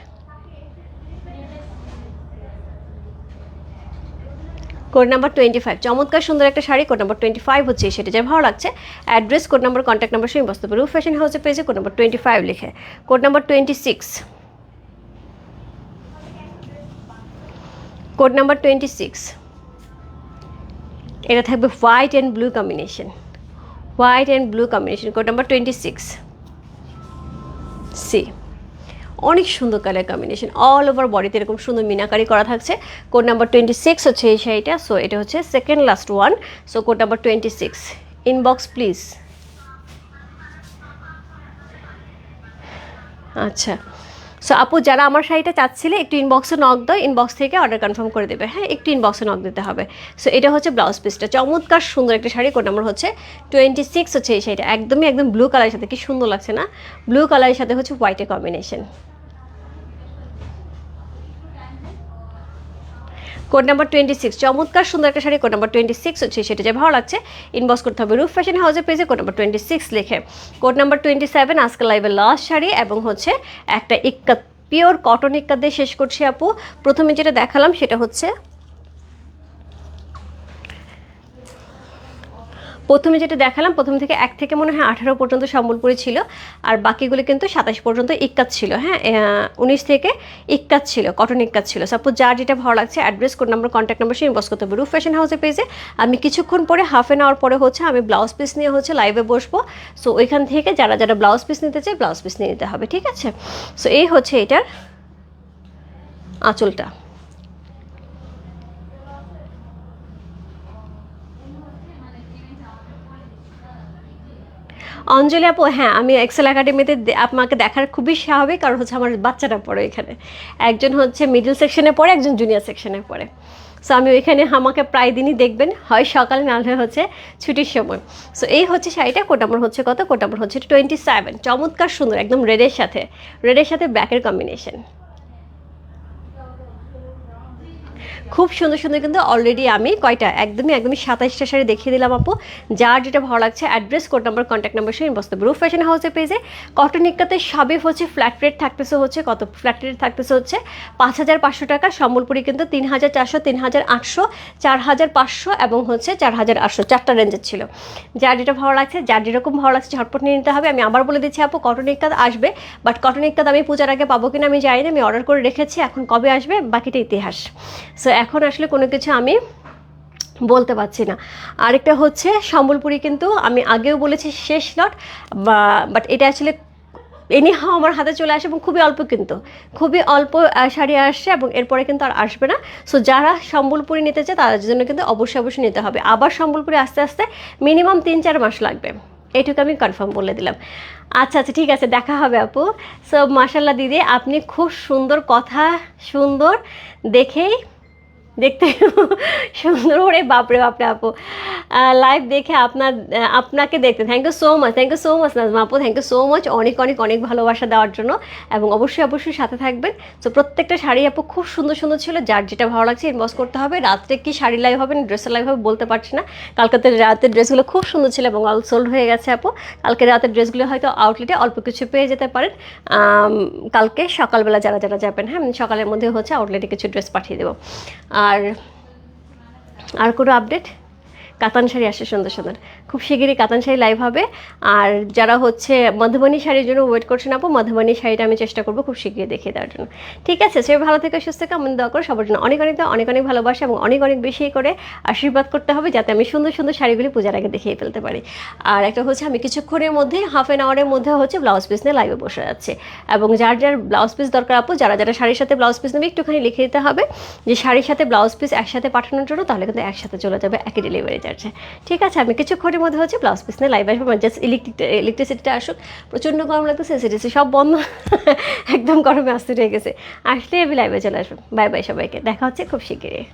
কোড নাম্বার 25, চমৎকার সুন্দর একটা শাড়ি, কোড নাম্বার 25 হচ্ছে সেটা, যা ভালো লাগছে। Address, code number, contact number সঙ্গে বসতে পারে রূপ ফ্যাশন হাউসে পেয়েছে, কোড নাম্বার 25 লিখে। কোড নাম্বার 26, কোড নাম্বার 26, এটা থাকবে white and blue combination, white and blue combination. Code number 26 C, অনেক সুন্দর কালার কম্বিনেশন, অল ওভার বডিতে এরকম সুন্দর মিনাকারি করা থাকছে। কোড নাম্বার 26 হচ্ছে এই শাড়িটা। সো এটা হচ্ছে second last one. So code number 26, inbox please. আচ্ছা, সো আপু যারা আমার শাড়িটা চাচ্ছিলে একটু ইনবক্সে নক দাও, ইনবক্স থেকে অর্ডার কনফার্ম করে দেবে, হ্যাঁ একটু ইনবক্সে নক দিতে হবে। সো এটা হচ্ছে ব্লাউজ পিসটা, চমৎকার সুন্দর একটা শাড়ি, কোড নাম্বার হচ্ছে 26 হচ্ছে এই শাড়িটা, একদমই একদম ব্লু কালারের সাথে, কি সুন্দর লাগছে না, ব্লু কালারের সাথে হচ্ছে হোয়াইটের কম্বিনেশন। কোড নাম্বার 26, চমৎকার সুন্দর একটা শাড়ি, কোড নাম্বার 26 হচ্ছে সেটা, যা ভালো লাগছে ইনবক্স করতে হবে রূপ ফ্যাশন হাউসের পেজে, কোড নাম্বার 26 লিখে। কোড নাম্বার 27, আজকে লাইভের লাস্ট শাড়ি এবং হচ্ছে একটা ইক্কাত, পিওর কটন ইক্কাত দিয়ে শেষ করছি আপু। প্রথমে যেটা দেখালাম সেটা হচ্ছে, প্রথমে যেটা দেখালাম, প্রথম থেকে 1 থেকে মনে হয় 18 পর্যন্ত সম্বলপুরি ছিল, আর বাকিগুলো কিন্তু 27 পর্যন্ত ইক্কাত ছিল, হ্যাঁ 19 থেকে ইক্কাত ছিল, কটন ইক্কাত ছিল। সাপোজ যার যেটা ভালো লাগছে, address, code number, contact number সে ইনবক্স করতে হবে রূপ ফ্যাশন হাউসের পেজে। আমি কিছুক্ষণ পরে, হাফ অ্যান আওয়ার পরে হচ্ছে আমি ব্লাউজ পিস নিয়ে হচ্ছে লাইভে বসবো। সো ওইখান থেকে যারা যারা ব্লাউজ পিস নিতে চায় ব্লাউজ পিস নিয়ে নিতে হবে, ঠিক আছে। সো এই হচ্ছে এটার আঁচলটা। অঞ্জলি আপু, হ্যাঁ আমি এক্সেল একাডেমিতে আপনাকে দেখার খুবই স্বাভাবিক, কারণ হচ্ছে আমার বাচ্চাটা পড়ে এখানে, একজন হচ্ছে মিডল সেকশনে পড়ে, একজন জুনিয়র সেকশনে পড়ে। সো আমি ওইখানে আমাকে প্রায় দিনই দেখবেন, হয় সকালে না হলে হচ্ছে ছুটির সময়। সো এই হচ্ছে শাড়িটা, কোড নাম্বার হচ্ছে কত, কোড নাম্বার হচ্ছে 27, চমৎকার সুন্দর, একদম রেডের সাথে ব্ল্যাকের কম্বিনেশন, খুব সুন্দর সুন্দর। কিন্তু অলরেডি আমি কয়টা, একদমই 27টা শাড়ি দেখিয়ে দিলাম আপু। যার যেটা ভালো লাগছে, address, code number, contact number সঙ্গে বসতে রূপ ফ্যাশন হাউসের পেজে। কটন ইক্কাতে সবই হচ্ছে ফ্ল্যাট রেট থাকতেছে, হচ্ছে কত ফ্ল্যাট রেট থাকতেছে হচ্ছে 5500 টাকা। সম্বলপুরি কিন্তু 3400, 3800, 4500 এবং হচ্ছে 4800, চারটা রেঞ্জের ছিল। যার যেটা ভালো লাগছে, যার যেরকম ভালো লাগছে ঝটপট নিয়ে নিতে হবে। আমি আবার বলে দিচ্ছি আপু, কটন ইক্কাত আসবে, বাট কটন ইক্কাত আমি পূজার আগে পাবো কিনা আমি জানি না, আমি অর্ডার করে রেখেছি, এখন কবে আসবে বাকিটা ইতিহাস। সো এখন আসলে কোনো কিছু আমি বলতে পারছি না। আরেকটা হচ্ছে সম্বলপুরি, কিন্তু আমি আগেও বলেছি শেষ লট, বাট এটা আসলে এনিহাও আমার হাতে চলে আসে এবং খুবই অল্প, কিন্তু খুবই অল্প শাড়ি আসছে এবং এরপরে কিন্তু আর আসবে না। সো যারা সম্বলপুরি নিতে চায় তাদের জন্য কিন্তু অবশ্যই নিতে হবে। আবার সম্বলপুরি আস্তে আস্তে মিনিমাম 3-4 মাস লাগবে, এইটুকু আমি কনফার্ম বলে দিলাম। আচ্ছা আচ্ছা, ঠিক আছে, দেখা হবে আপু। সো মাশাল্লাহ দিদি, আপনি খুব সুন্দর কথা, সুন্দর দেখেই দেখতে সুন্দর, ওরে বাপরে বাপরে আপু, লাইভ দেখে আপনাকে দেখতে thank you so much, Nazma আপু, থ্যাংক ইউ সো মাচ, অনেক অনেক অনেক ভালোবাসা দেওয়ার জন্য, এবং অবশ্যই সাথে থাকবেন। তো প্রত্যেকটা শাড়ি আপু খুব সুন্দর সুন্দর ছিল, যার যেটা ভালো লাগছে ইনবক্স করতে হবে। রাত্রে কি শাড়ি লাইভ হবে না ড্রেসের লাইভ হবে বলতে পারছি না, কালকে রাতের ড্রেসগুলো খুব সুন্দর ছিল এবং অল সোল্ড হয়ে গেছে আপু। কালকে রাতের ড্রেসগুলো হয়তো আউটলেটে অল্প কিছু পেয়ে যেতে পারেন, কালকে সকালবেলা যারা যারা যাবেন, হ্যাঁ সকালের মধ্যে হচ্ছে আউটলেটে কিছু ড্রেস পাঠিয়ে দেবো। আর কোনো আপডেট, কাতান শাড়ি আসে সুন্দর সুন্দর, খুব শিগগিরই কাতান শাড়ি লাইভ হবে। আর যারা হচ্ছে মধুবনী শাড়ির জন্য ওয়েট করছেন আপু, মধুবনী শাড়িটা আমি চেষ্টা করবো খুব শিগগিরই দেখিয়ে দেওয়ার জন্য। ঠিক আছে, সে ভালো থেকে সুস্থ থেকে আমি দোয়া করো সবার জন্য অনেক অনেক অনেক অনেক ভালোবাসা এবং অনেক অনেক বেশি করে আশীর্বাদ করতে হবে যাতে আমি সুন্দর সুন্দর শাড়িগুলি পূজার আগে দেখিয়ে ফেলতে পারি। আর একটা হচ্ছে আমি কিছুক্ষণের মধ্যে হাফ অ্যান আওয়ারের মধ্যে হচ্ছে ব্লাউজ পিস নিয়ে লাইভে বসে যাচ্ছে, এবং যার যার ব্লাউজ পিস দরকার আপু, যারা যারা শাড়ির সাথে ব্লাউজ পিস নেবে একটুখানি লিখে দিতে হবে যে শাড়ির সাথে ব্লাউজ পিস একসাথে পাঠানোর জন্য, তাহলে কিন্তু একসাথে চলে যাবে একই ডেলিভারি চার্জে। ঠিক আছে, আমি কিছুক্ষণের মধ্যে হচ্ছে ব্লাউজ পিস নিয়ে লাইভ আসবো, জাস্ট ইলেকট্রিসিটিটা আসুক, প্রচণ্ড গরম লাগতেছে, এসিডিসি সব বন্ধ, একদম গরমে আসতে রয়ে গেছে, আসলে আমি লাইভে চলে আসবো। বাই বাই সবাইকে, দেখা হচ্ছে খুব শিগগিরই।